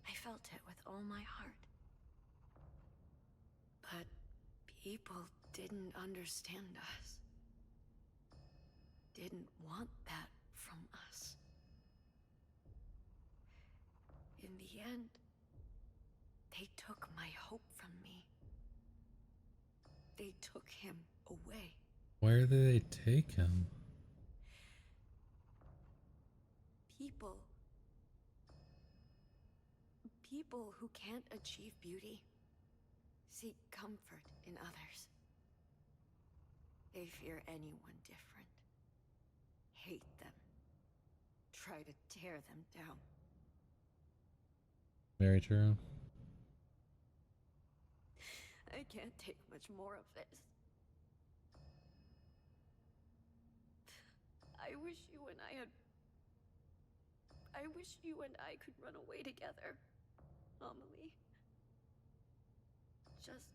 I felt it with all my heart. But people didn't understand us. Didn't want that from us. In the end, they took my hope from me. They took him away. Where did they take him? People who can't achieve beauty seek comfort in others. They fear anyone different, hate them, try to tear them down. Very true. I can't take much more of this. I wish you and I could run away together, Amelie. Just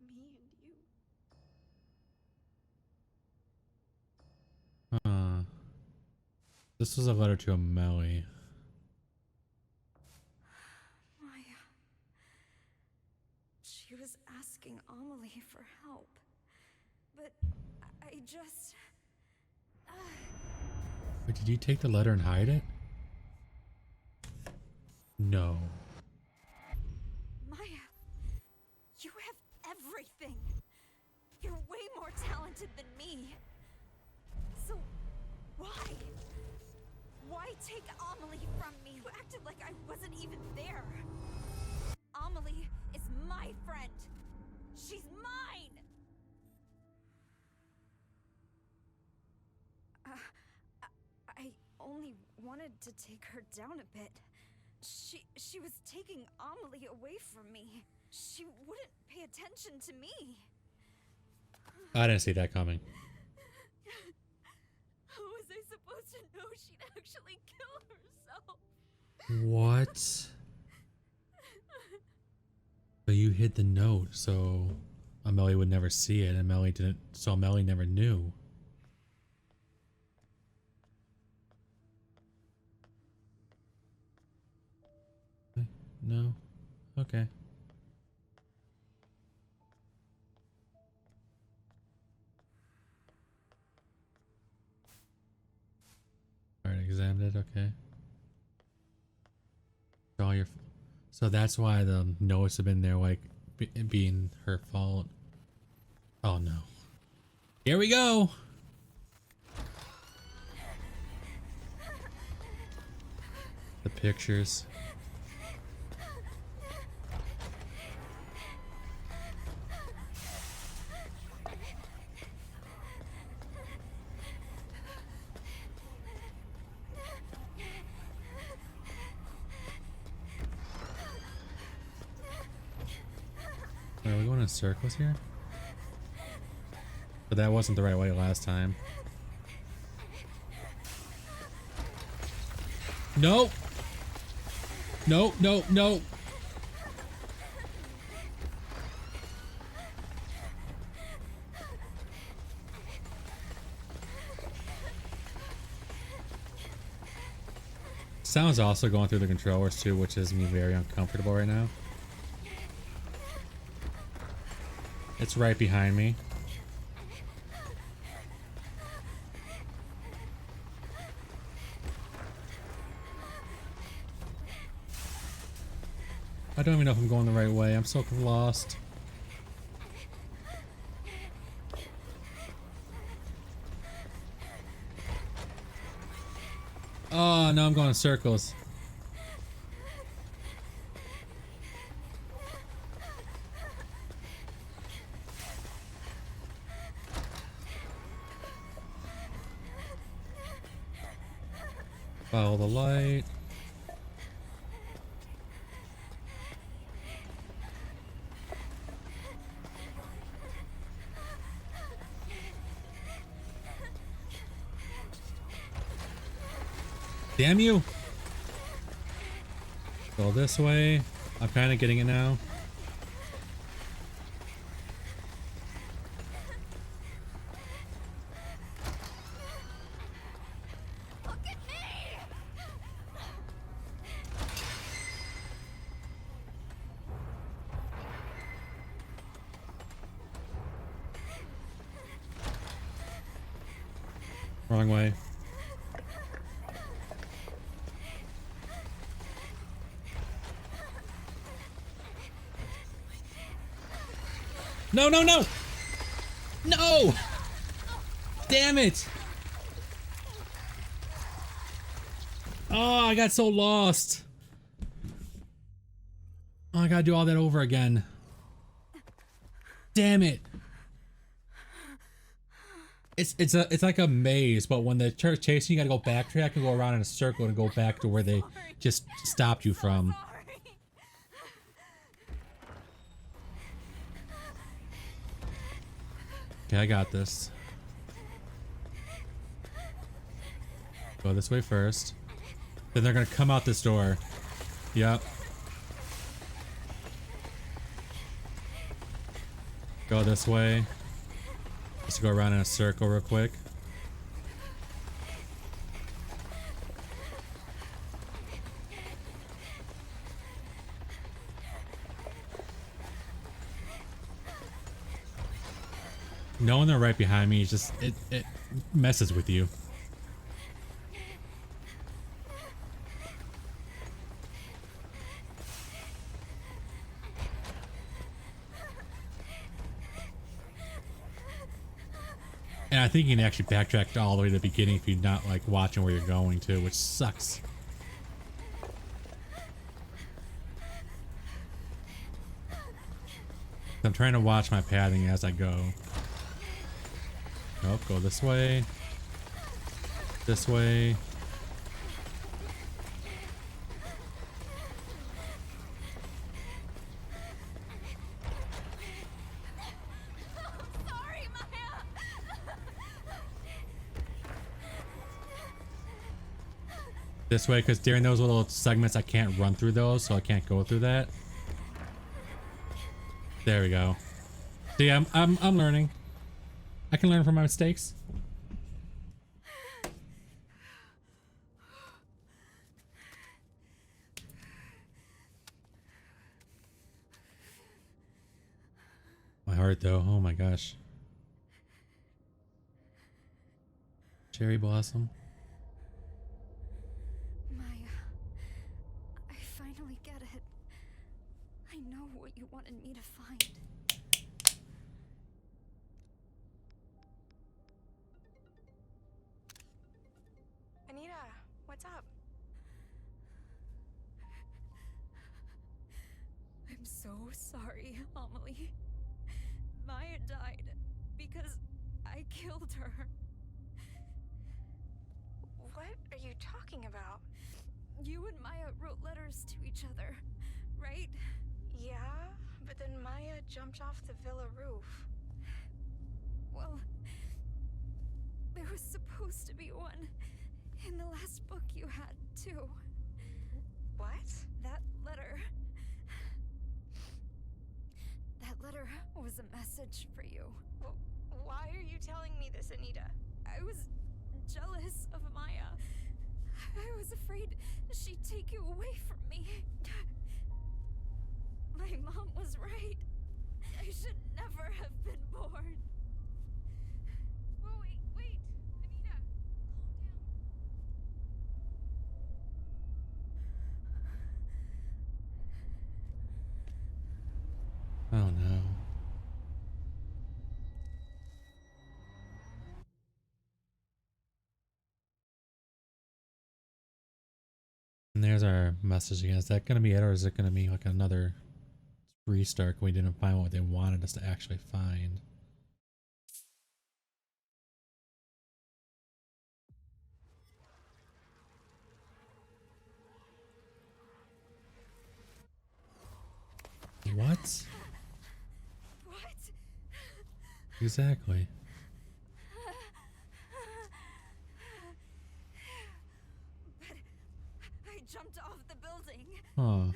me and you. This was a letter to Amelie. Maya. She was asking Amelie for help. But I just... Wait, did you take the letter and hide it? No. Maya, you have everything. You're way more talented than me. So, why? Why take Amelie from me? You acted like I wasn't even there. Amelie is my friend. She's mine! I only wanted to take her down a bit. She was taking Amelie away from me. She wouldn't pay attention to me. I didn't see that coming. How was I supposed to know she'd actually kill herself? What? But you hid the note, so Amelie would never see it, and Amelie didn't, so Amelie never knew. No? Okay. Alright, examined it, okay. All your, so that's why the notes have been there, like, being her fault. Oh no. Here we go! The pictures. Are we going in circles here? But that wasn't the right way last time. No! No, no, no! Sound's also going through the controllers too, which is me very uncomfortable right now. It's right behind me. I don't even know if I'm going the right way. I'm so lost. Oh, no, I'm going in circles. Follow the light. Damn you! Go this way. I'm kind of getting it now. Wrong way. No, no, no! No! Damn it! Oh, I got so lost. Oh, I gotta do all that over again. Damn it. It's like a maze, but when the church chasing you, gotta go backtrack and go around in a circle and go back to where they just stopped you from. Okay, I got this. Go this way first. Then they're gonna come out this door. Yep. Go this way. Just go around in a circle real quick. Knowing they're right behind me is just it messes with you. And I think you can actually backtrack all the way to the beginning if you're not like watching where you're going to, which sucks. I'm trying to watch my pathing as I go. Nope, go this way. This way. This way, because during those little segments I can't run through those, so I can't go through that. There we go. See, I'm learning. I can learn from my mistakes. My heart though, oh my gosh. Cherry blossom. I finally get it. I know what you wanted me to find. Anita, what's up? I'm so sorry, Amelie. Maya died because I killed her. What are you talking about? You and Maya wrote letters to each other, right? Yeah, but then Maya jumped off the villa roof. Well, there was supposed to be one in the last book you had, too. What? That letter was a message for you. Why are you telling me this, Anita? I was jealous of Maya. I was afraid she'd take you away from me. My mom was right. I should never have been born. Oh, wait, Anita, Oh no. And there's our message again. Is that going to be it, or is it going to be like another restart? We didn't find what they wanted us to actually find. What? What? Exactly. But I jumped off the building. Huh.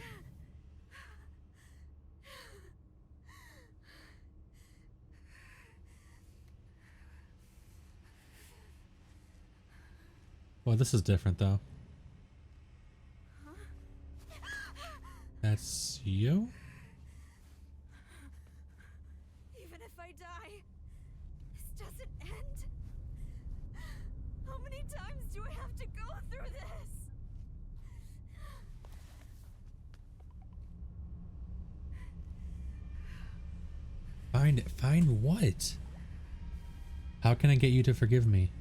Well, this is different though. That's you? Even if I die, this doesn't end. How many times do I have to go through this? find it. Find what? How can I get you to forgive me?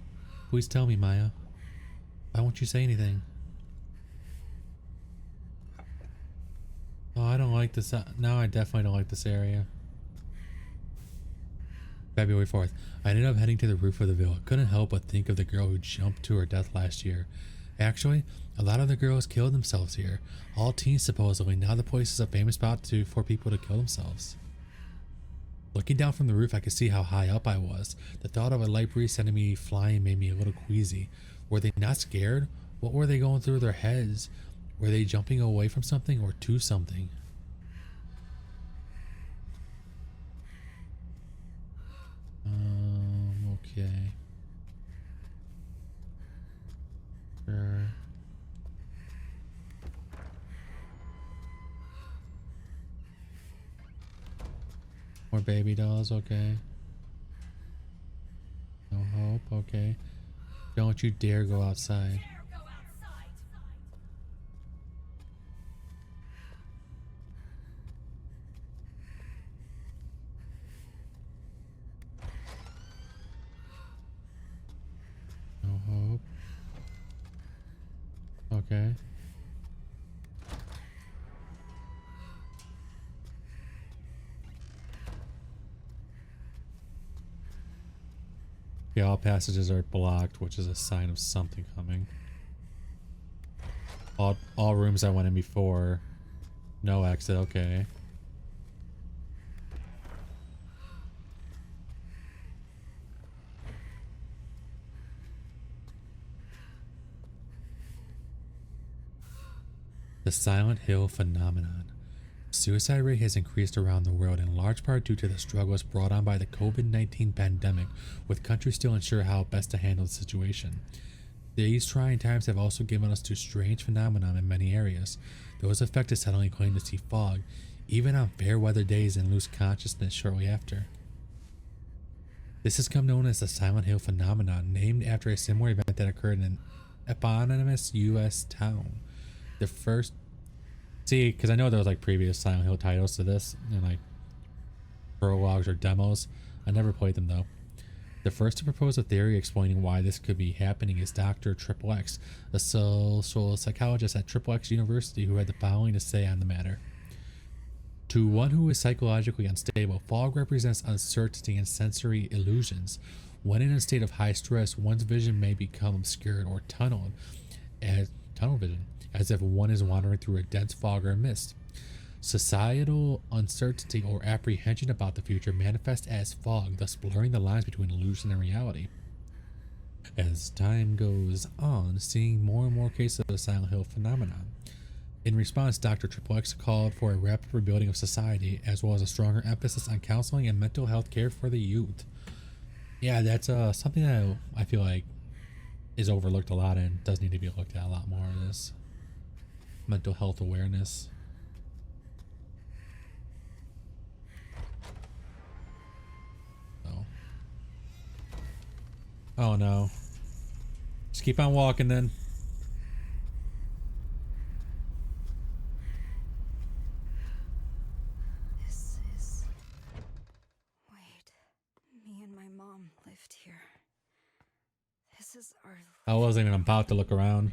Please tell me, Maya. Why won't you say anything? Oh, I don't like this. No, I definitely don't like this area. February 4th. I ended up heading to the roof of the villa. Couldn't help but think of the girl who jumped to her death last year. Actually, a lot of the girls killed themselves here. All teens supposedly. Now the place is a famous spot for people to kill themselves. Looking down from the roof, I could see how high up I was. The thought of a light breeze sending me flying made me a little queasy. Were they not scared? What were they going through their heads? Were they jumping away from something or to something? Okay. Sure. More baby dolls, okay. No hope, okay. Don't you dare go outside. No hope. Okay. Yeah, all passages are blocked, which is a sign of something coming. All rooms I went in before, no exit, okay. The Silent Hill phenomenon. Suicide rate has increased around the world in large part due to the struggles brought on by the COVID-19 pandemic, with countries still unsure how best to handle the situation. These trying times have also given us to strange phenomenon in many areas. Those affected suddenly claim to see fog, even on fair weather days, and lose consciousness shortly after. This has come known as the Silent Hill phenomenon, named after a similar event that occurred in an eponymous U.S. town. The first... See, because I know there was like previous Silent Hill titles to this, and like prologues or demos. I never played them though. The first to propose a theory explaining why this could be happening is Dr. Triple X, a social psychologist at Triple X University who had the following to say on the matter. To one who is psychologically unstable, fog represents uncertainty and sensory illusions. When in a state of high stress, one's vision may become obscured or tunnel vision, as if one is wandering through a dense fog or mist. Societal uncertainty or apprehension about the future manifests as fog, thus blurring the lines between illusion and reality. As time goes on, seeing more and more cases of the Silent Hill phenomenon. In response, Dr. Triple X called for a rapid rebuilding of society, as well as a stronger emphasis on counseling and mental health care for the youth. Yeah, that's something that I feel like is overlooked a lot and does need to be looked at a lot more. This mental health awareness. Oh no. Just keep on walking then. This is... Wait. Me and my mom lived here. This is our... I wasn't even about to look around.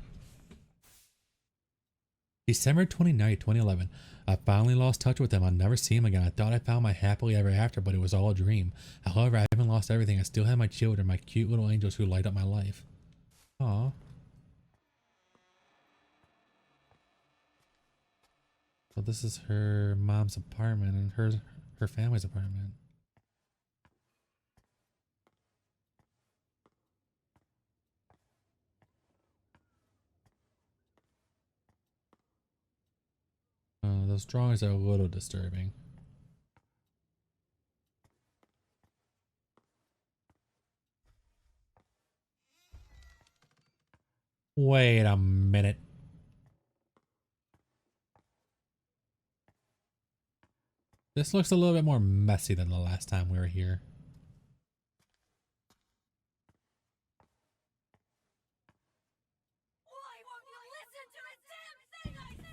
December 29th, 2011. I finally lost touch with him. I'll never see him again. I thought I found my happily ever after, but it was all a dream. However, I haven't lost everything. I still have my children, my cute little angels who light up my life. Aww. So this is her mom's apartment and her family's apartment. Those drawings are a little disturbing. Wait a minute. This looks a little bit more messy than the last time we were here. Why won't you listen to a damn thing I say?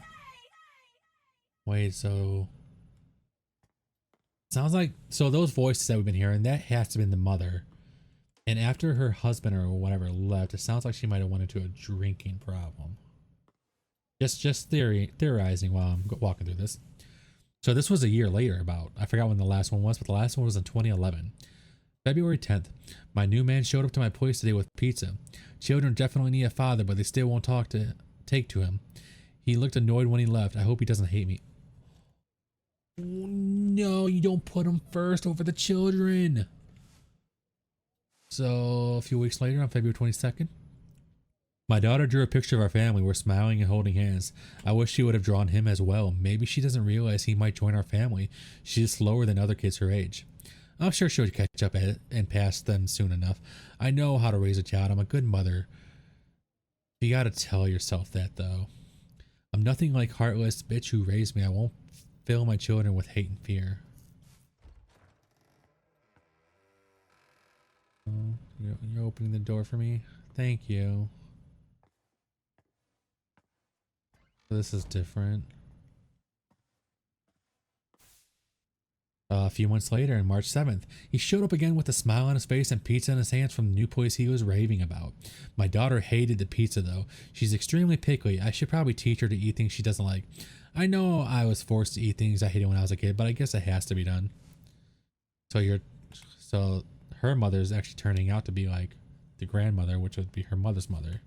Wait, so Sounds like, so those voices that we've been hearing, that has to have been the mother. And after her husband or whatever left, it sounds like she might have went into a drinking problem. Just theorizing while I'm walking through this. So this was a year later about, I forgot when the last one was, but the last one was in 2011. February 10th, my new man showed up to my place today with pizza. Children definitely need a father, but they still won't take to him. He looked annoyed when he left. I hope he doesn't hate me. No, you don't put him first over the children. So a few weeks later, on February 22nd, my daughter drew a picture of our family. We're smiling and holding hands. I wish she would have drawn him as well. Maybe she doesn't realize he might join our family. She's slower than other kids her age. I'm sure she'll catch up at it and pass them soon enough. I know how to raise a child. I'm a good mother. You gotta tell yourself that, though. I'm nothing like heartless bitch who raised me. I won't fill my children with hate and fear. Oh, you're opening the door for me? Thank you. This is different. A few months later, on March 7th, he showed up again with a smile on his face and pizza in his hands from the new place he was raving about. My daughter hated the pizza though. She's extremely picky. I should probably teach her to eat things she doesn't like. I know I was forced to eat things I hated when I was a kid, but I guess it has to be done. So her mother is actually turning out to be like the grandmother, which would be her mother's mother.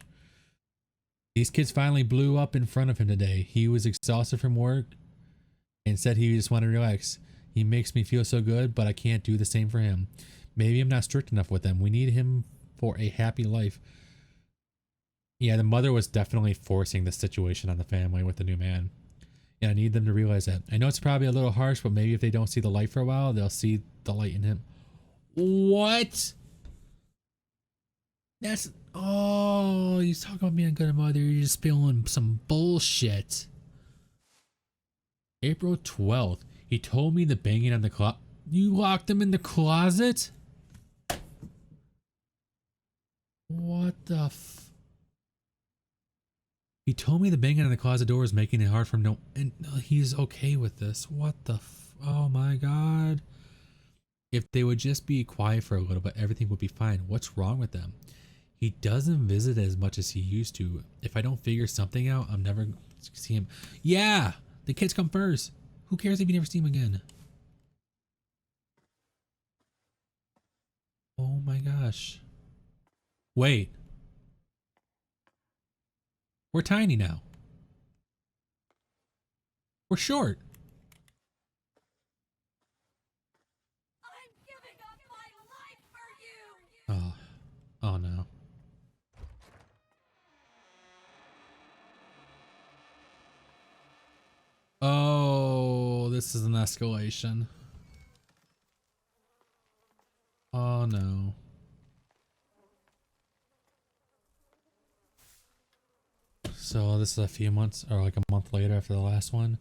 These kids finally blew up in front of him today. He was exhausted from work and said he just wanted to relax. He makes me feel so good, but I can't do the same for him. Maybe I'm not strict enough with him. We need him for a happy life. Yeah, the mother was definitely forcing the situation on the family with the new man. And I need them to realize that. I know it's probably a little harsh, but maybe if they don't see the light for a while, they'll see the light in him. What? That's... Oh, he's talking about being a good mother. You're just spilling some bullshit. April 12th. He told me the banging on the closet. You locked him in the closet? What the f... He told me the banging on the closet door is making it hard for him and he's okay with this. What the f... Oh my god. If they would just be quiet for a little bit, everything would be fine. What's wrong with them? He doesn't visit as much as he used to. If I don't figure something out, I'm never going to see him. Yeah! The kids come first. Who cares if you never see him again? Oh my gosh. Wait. We're tiny now. We're short. I'm giving up my life for you! Oh no. Oh, this is an escalation. Oh no. So this is a few months or like a month later after the last one.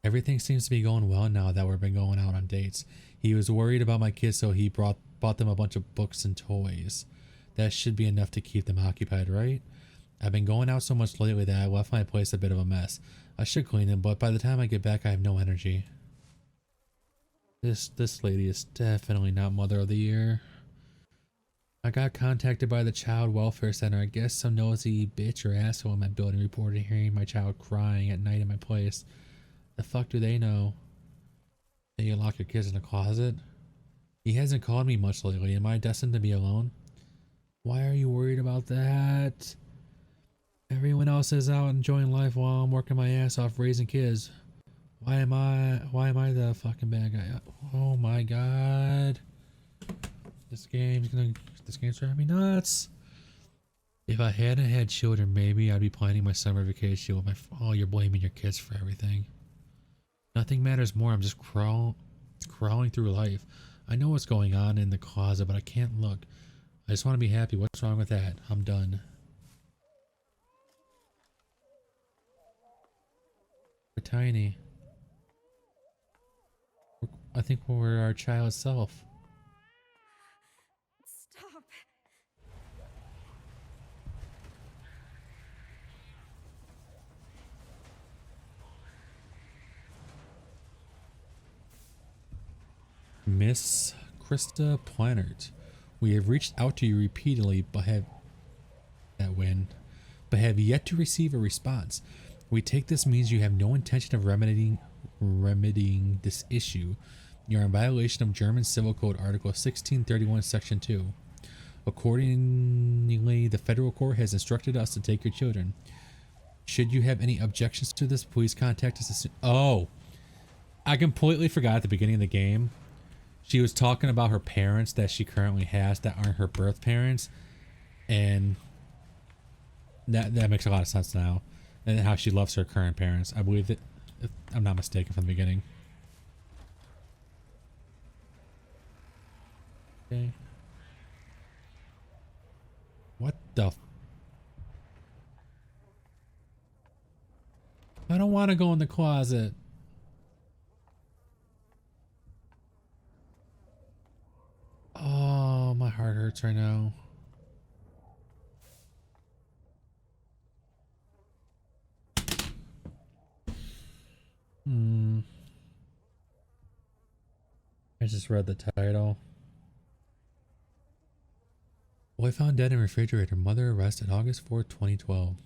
Everything seems to be going well now that we've been going out on dates. He was worried about my kids, so he bought them a bunch of books and toys. That should be enough to keep them occupied, right? I've been going out so much lately that I left my place a bit of a mess. I should clean it, but by the time I get back, I have no energy. This lady is definitely not Mother of the Year. I got contacted by the Child Welfare Center. I guess some nosy bitch or asshole in my building reported hearing my child crying at night in my place. The fuck do they know? That you lock your kids in a closet? He hasn't called me much lately. Am I destined to be alone? Why are you worried about that? Everyone else is out enjoying life while I'm working my ass off raising kids. Why am I the fucking bad guy? Oh my god. This game's driving me nuts. If I hadn't had children, maybe I'd be planning my summer vacation with my... Oh, you're blaming your kids for everything. Nothing matters more. I'm just crawling through life. I know what's going on in the closet, but I can't look. I just want to be happy. What's wrong with that? I'm done. We're tiny. I think we're our child self. Stop. Miss Krista Plannert. We have reached out to you repeatedly, but have yet to receive a response. We take this means you have no intention of remedying this issue. You are in violation of German Civil Code Article 1631, Section 2. Accordingly, the federal court has instructed us to take your children. Should you have any objections to this, please contact us as soon. Oh, I completely forgot at the beginning of the game. She was talking about her parents that she currently has that aren't her birth parents, and that makes a lot of sense now, and how she loves her current parents. I believe that, if I'm not mistaken, from the beginning. Okay. What the? I don't want to go in the closet. Oh, my heart hurts right now. I just read the title. Boy found dead in refrigerator. Mother arrested August 4th, 2012.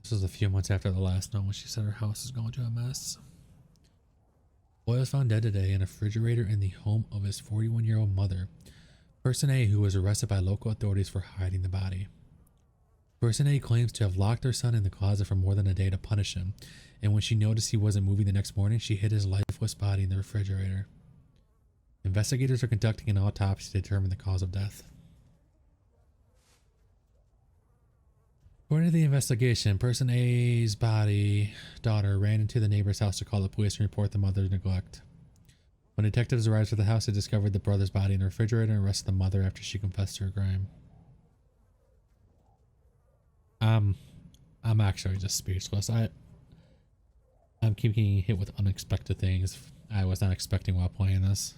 This was a few months after the last note when she said her house is going to a mess. Boy was found dead today in a refrigerator in the home of his 41-year-old mother. Person A, who was arrested by local authorities for hiding the body. Person A claims to have locked her son in the closet for more than a day to punish him, and when she noticed he wasn't moving the next morning, she hid his lifeless body in the refrigerator. Investigators are conducting an autopsy to determine the cause of death. According to the investigation, Person A's daughter ran into the neighbor's house to call the police and report the mother's neglect. When detectives arrived at the house, they discovered the brother's body in the refrigerator and arrested the mother after she confessed to her crime. I'm actually just speechless. I'm keeping hit with unexpected things I was not expecting while playing this.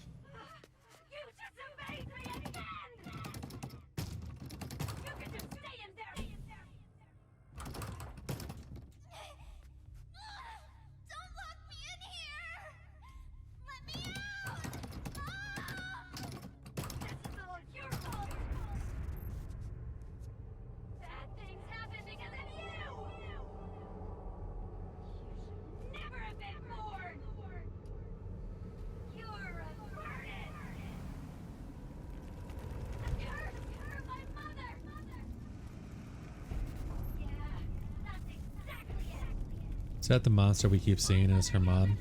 Is that the monster we keep seeing as her mom?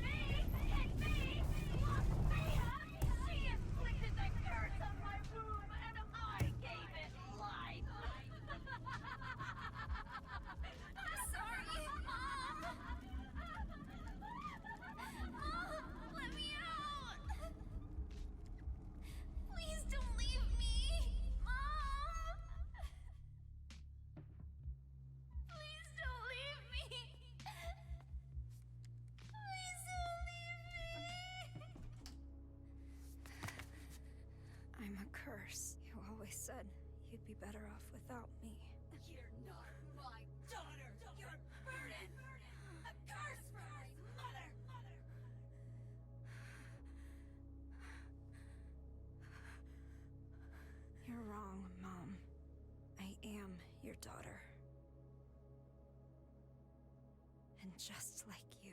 Just like you,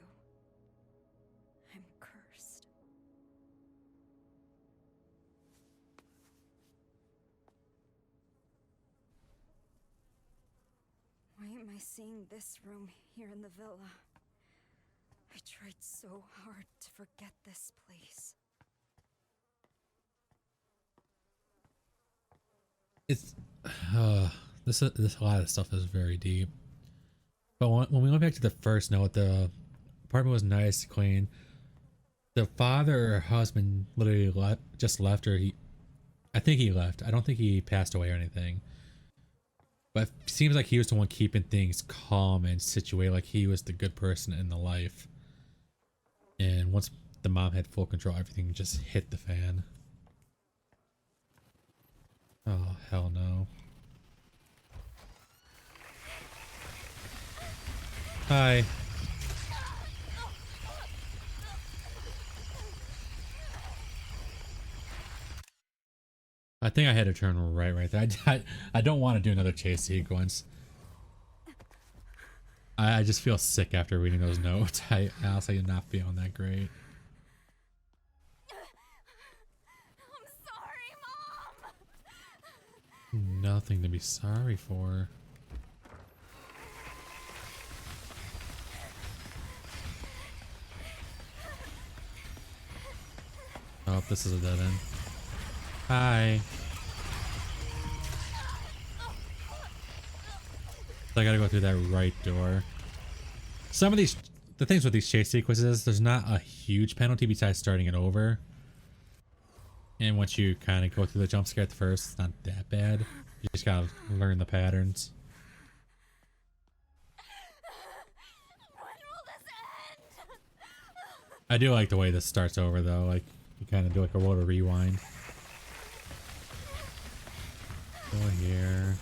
I'm cursed. Why am I seeing this room here in the villa? I tried so hard to forget this place. It's this a lot of stuff is very deep. But when we went back to the first note, the apartment was nice, clean. The father or husband literally just left her. I think he left. I don't think he passed away or anything. But it seems like he was the one keeping things calm and situated, like he was the good person in the life. And once the mom had full control, everything just hit the fan. Oh, hell no. Hi. think I had to turn right there. I don't want to do another chase sequence. I just feel sick after reading those notes. I honestly am not feeling that great. I'm sorry, Mom. Nothing to be sorry for. Oh, this is a dead end. Hi. So I gotta go through that right door. Some of these, the things with these chase sequences, there's not a huge penalty besides starting it over. And once you kind of go through the jump scare at first, it's not that bad. You just gotta learn the patterns. When will this end? I do like the way this starts over though. Like you kind of do like a rotor rewind. Go here.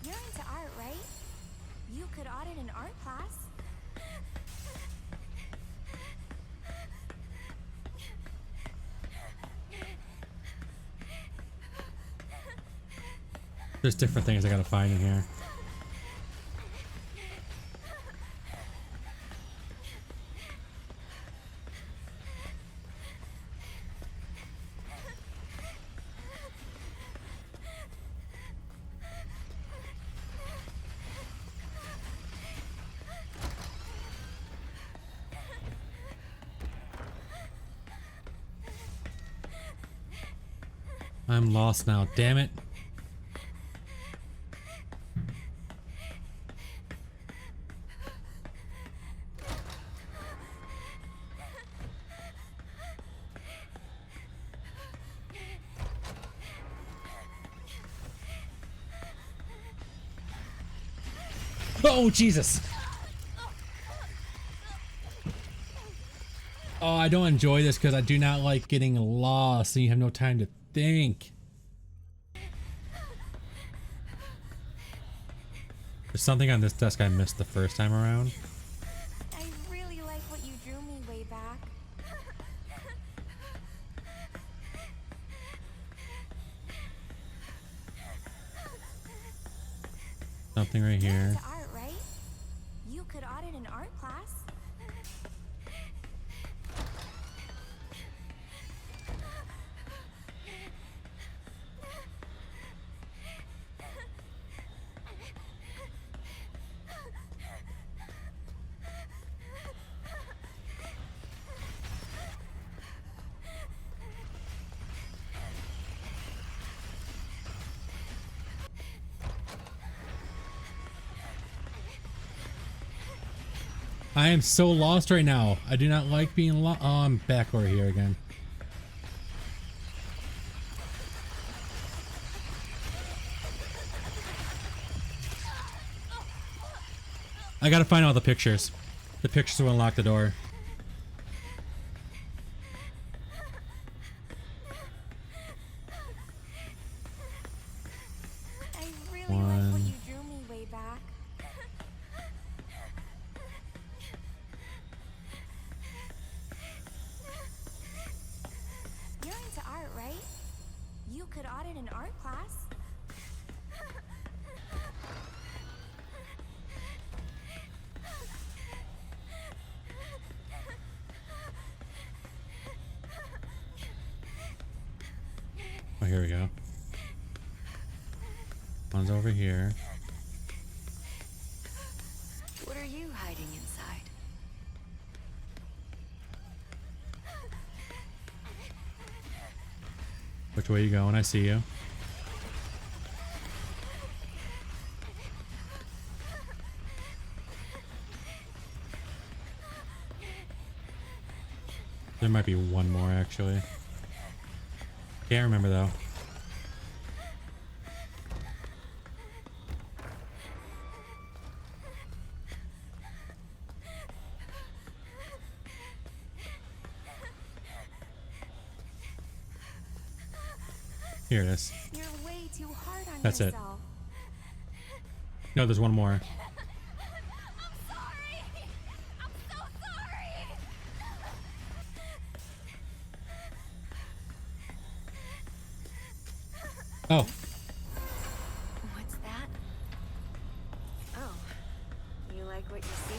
You're into art, right? You could audit an art class. There's different things I gotta find in here. I'm lost now, damn it. Oh, Jesus. Oh, I don't enjoy this because I do not like getting lost and you have no time to think. There's something on this desk I missed the first time around. I really like what you drew me way back. Something right You're here. into art, right? You could audit an art class. I am so lost right now. I do not like being lost. Oh, I'm back over here again. I gotta find all the pictures. The pictures will unlock the door. I really like what you drew me way back. You're into art, right? You could audit an art class. Oh, here we go. One's over here. What are you hiding inside? Which way you going? I see you. There might be one more actually. Can't remember though. Here it is. You're way too hard on That's it. yourself. No, there's one more. I'm sorry. I'm so sorry. Oh, What's that? Oh, you like what you see?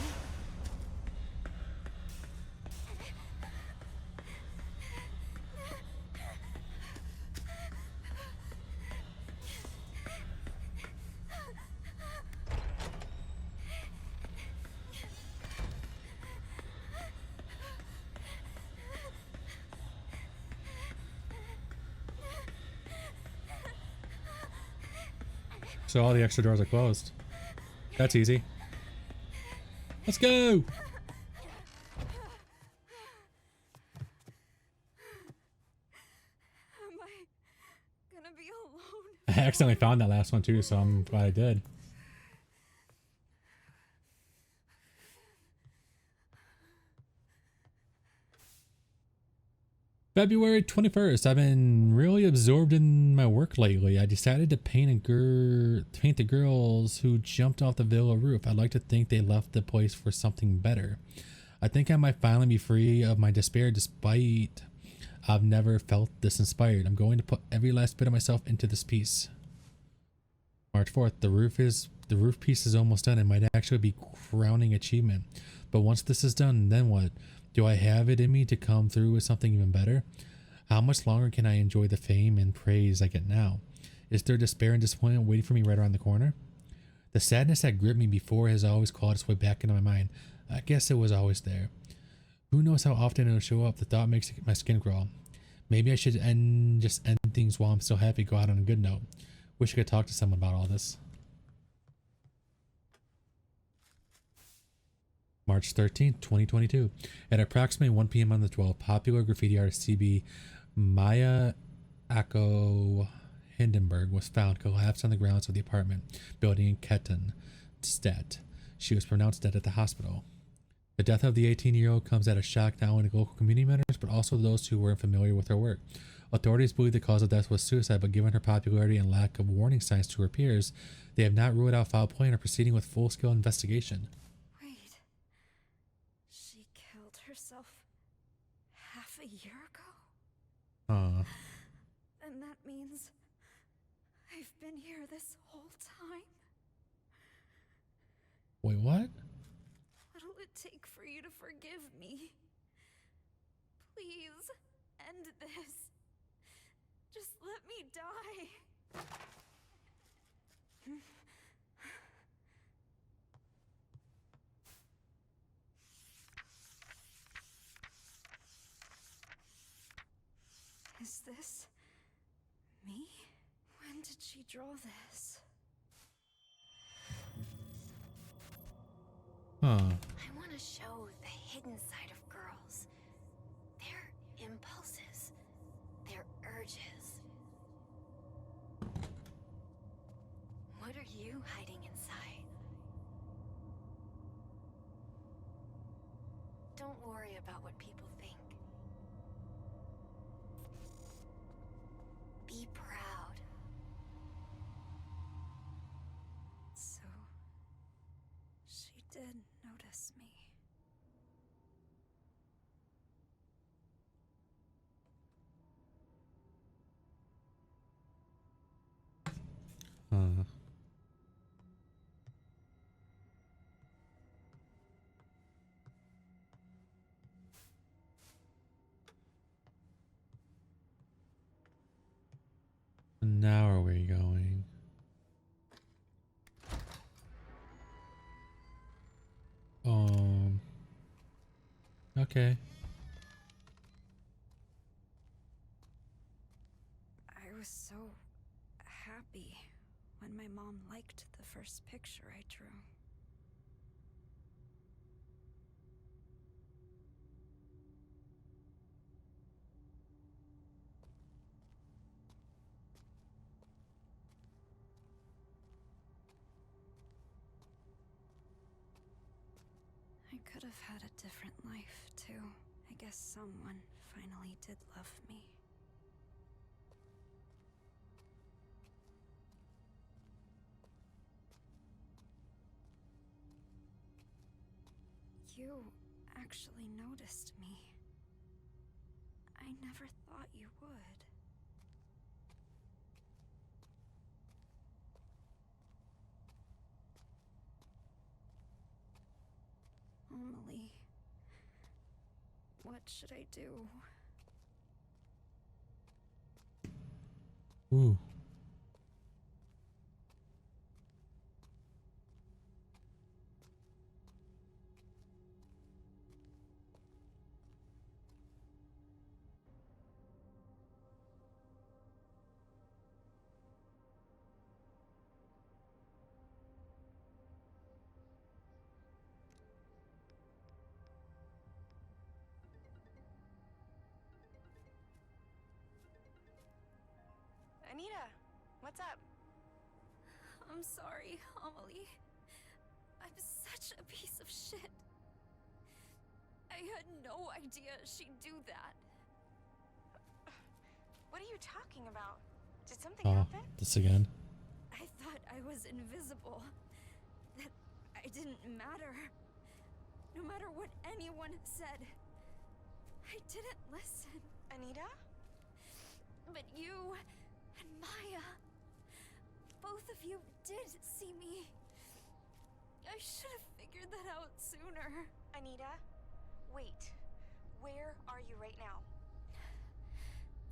so all the extra doors are closed. That's easy. Let's go. Am I gonna be alone? I accidentally found that last one too, so I'm glad I did. February 21st. I've been really absorbed in my work lately. I decided to paint the girls who jumped off the villa roof. I'd like to think they left the place for something better. I think I might finally be free of my despair despite I've never felt this inspired. I'm going to put every last bit of myself into this piece. March 4th. The roof piece is almost done. It might actually be crowning achievement. But once this is done, then what? Do I have it in me to come through with something even better? How much longer can I enjoy the fame and praise I get now? Is there despair and disappointment waiting for me right around the corner? The sadness that gripped me before has always clawed its way back into my mind. I guess it was always there. Who knows how often it'll show up? The thought makes my skin crawl. Maybe I should just end things while I'm still happy, go out on a good note. Wish I could talk to someone about all this. March 13th, 2022. At approximately 1 p.m. on the 12th, popular graffiti artist CB Maya Ako Hindenburg was found collapsed on the grounds of the apartment building in Kettenstedt. She was pronounced dead at the hospital. The death of the 18-year-old comes at a shock not only to local community members, but also those who weren't familiar with her work. Authorities believe the cause of death was suicide, but given her popularity and lack of warning signs to her peers, they have not ruled out foul play and are proceeding with full-scale investigation. Wait. She killed herself half a year ago? And that means I've been here this whole time? Wait, what? What'll it take for you to forgive me? Please, end this. Just let me die. Is this me? When did she draw this? Huh. I want to show the hidden side of girls. Their impulses, their urges. What are you hiding inside? Don't worry about what people think. Be proud. So, she did notice me. Now are we going? Okay. I was so happy when my mom liked the first picture I drew. I could have had a different life, too. I guess someone finally did love me. You actually noticed me. I never thought you would. Amelie, what should I do? Ooh. Anita, what's up? I'm sorry, Amelie. I'm such a piece of shit. I had no idea she'd do that. What are you talking about? Did something Oh, happen? this again. I thought I was invisible. That I didn't matter. No matter what anyone said. I didn't listen. Anita? But you and Maya, both of you did see me. I should have figured that out sooner. Anita, wait. Where are you right now?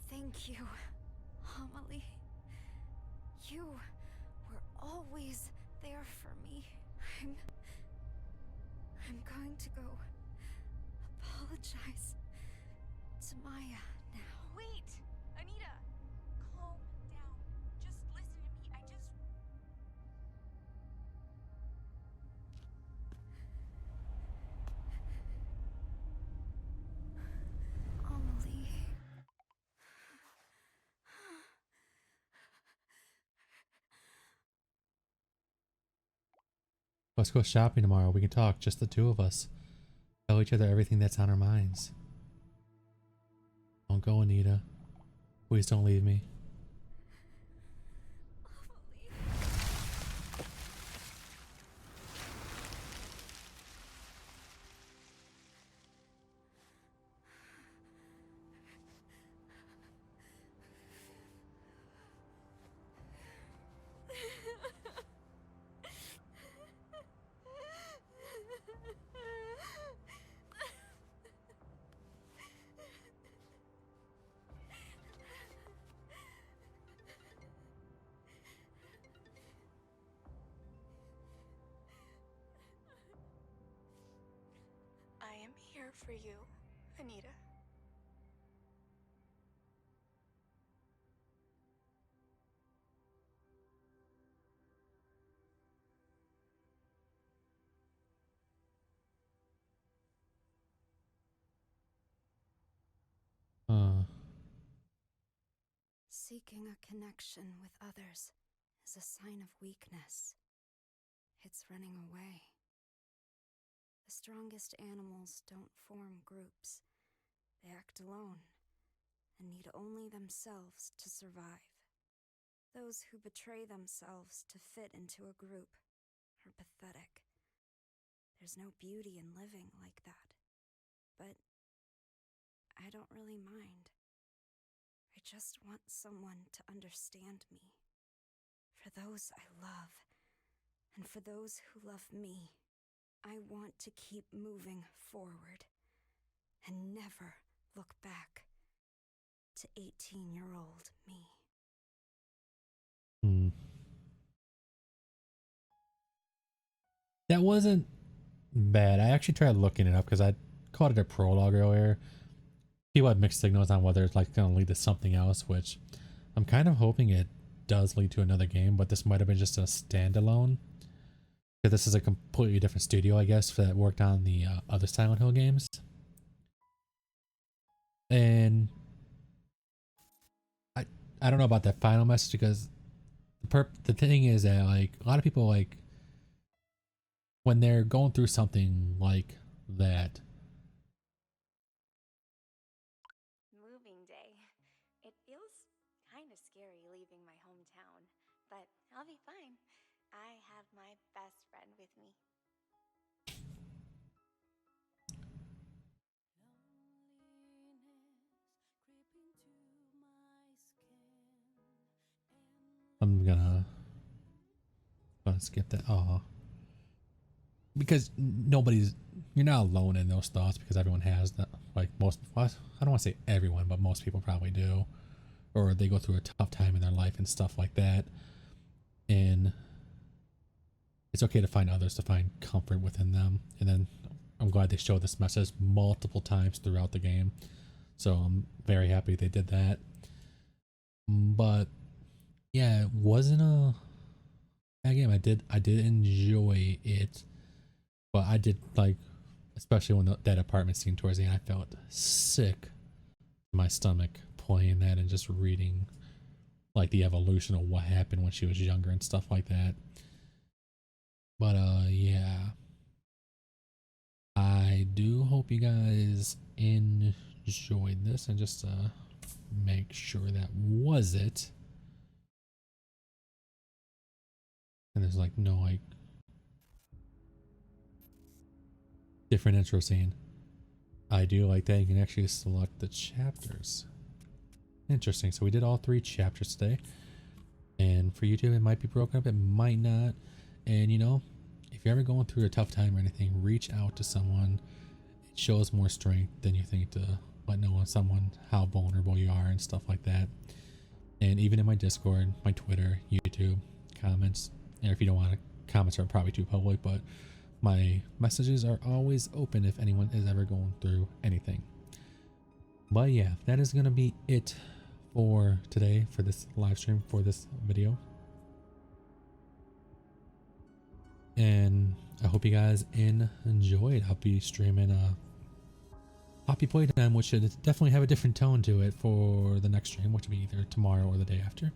Thank you, Amelie. You were always there for me. I'm going to go apologize to Maya now. Wait! Anita! Calm down. Just listen to me. Amelie. Let's go shopping tomorrow. We can talk, just the two of us. Tell each other everything that's on our minds. Don't go, Anita. Please don't leave me. I am here for you, Anita. Seeking a connection with others is a sign of weakness. It's running away. The strongest animals don't form groups. They act alone and need only themselves to survive. Those who betray themselves to fit into a group are pathetic. There's no beauty in living like that. But I don't really mind. I just want someone to understand me. For those I love, and for those who love me, I want to keep moving forward and never look back to 18-year-old me. That wasn't bad. I actually tried looking it up because I called it a prologue earlier. People had mixed signals on whether it's like going to lead to something else, which I'm kind of hoping it does lead to another game, but this might have been just a standalone. Because this is a completely different studio, I guess, that worked on the other Silent Hill games. And I don't know about that final message because the thing is that like a lot of people like when they're going through something like that. Moving day. It feels kind of scary leaving my hometown, but I'll be fine. I have my best friend with me. Let's skip that. Oh, because you're not alone in those thoughts, because everyone has that. Like most, I don't want to say everyone, but most people probably do, or they go through a tough time in their life and stuff like that. And it's okay to find others, to find comfort within them. And then I'm glad they showed this message multiple times throughout the game. So I'm very happy they did that. But yeah, it wasn't a bad game. I did enjoy it. But I did, like, especially when that apartment scene towards the end, I felt sick to my stomach playing that and just reading like the evolution of what happened when she was younger and stuff like that. But yeah, I do hope you guys enjoyed this, and just make sure that was it. And there's like no like different intro scene. I do like that you can actually select the chapters. Interesting. So we did all 3 chapters today, and for YouTube it might be broken up, it might not. And you know, if you're ever going through a tough time or anything, reach out to someone. It shows more strength than you think to let know someone how vulnerable you are and stuff like that. And even in my Discord, my Twitter, YouTube, comments, and if you don't want to, comments are probably too public, but my messages are always open if anyone is ever going through anything. But yeah, that is going to be it for today, for this live stream, for this video. And I hope you guys enjoyed. I'll be streaming Poppy Playtime, which should definitely have a different tone to it for the next stream, which will be either tomorrow or the day after.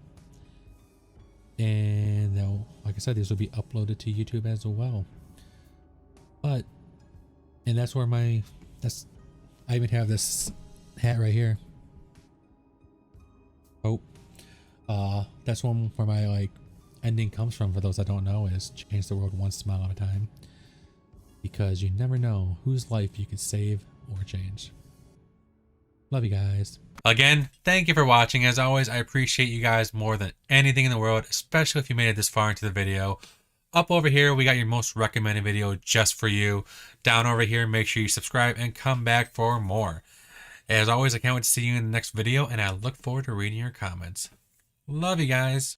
And like I said, these will be uploaded to YouTube as well. And that's where I even have this hat right here. That's where my like ending comes from. For those that don't know, is change the world one smile at a time, because you never know whose life you could save or change. Love you guys. Again, thank you for watching. As always, I appreciate you guys more than anything in the world, especially if you made it this far into the video. Up over here, we got your most recommended video just for you. Down over here, make sure you subscribe and come back for more. As always, I can't wait to see you in the next video, and I look forward to reading your comments. Love you guys.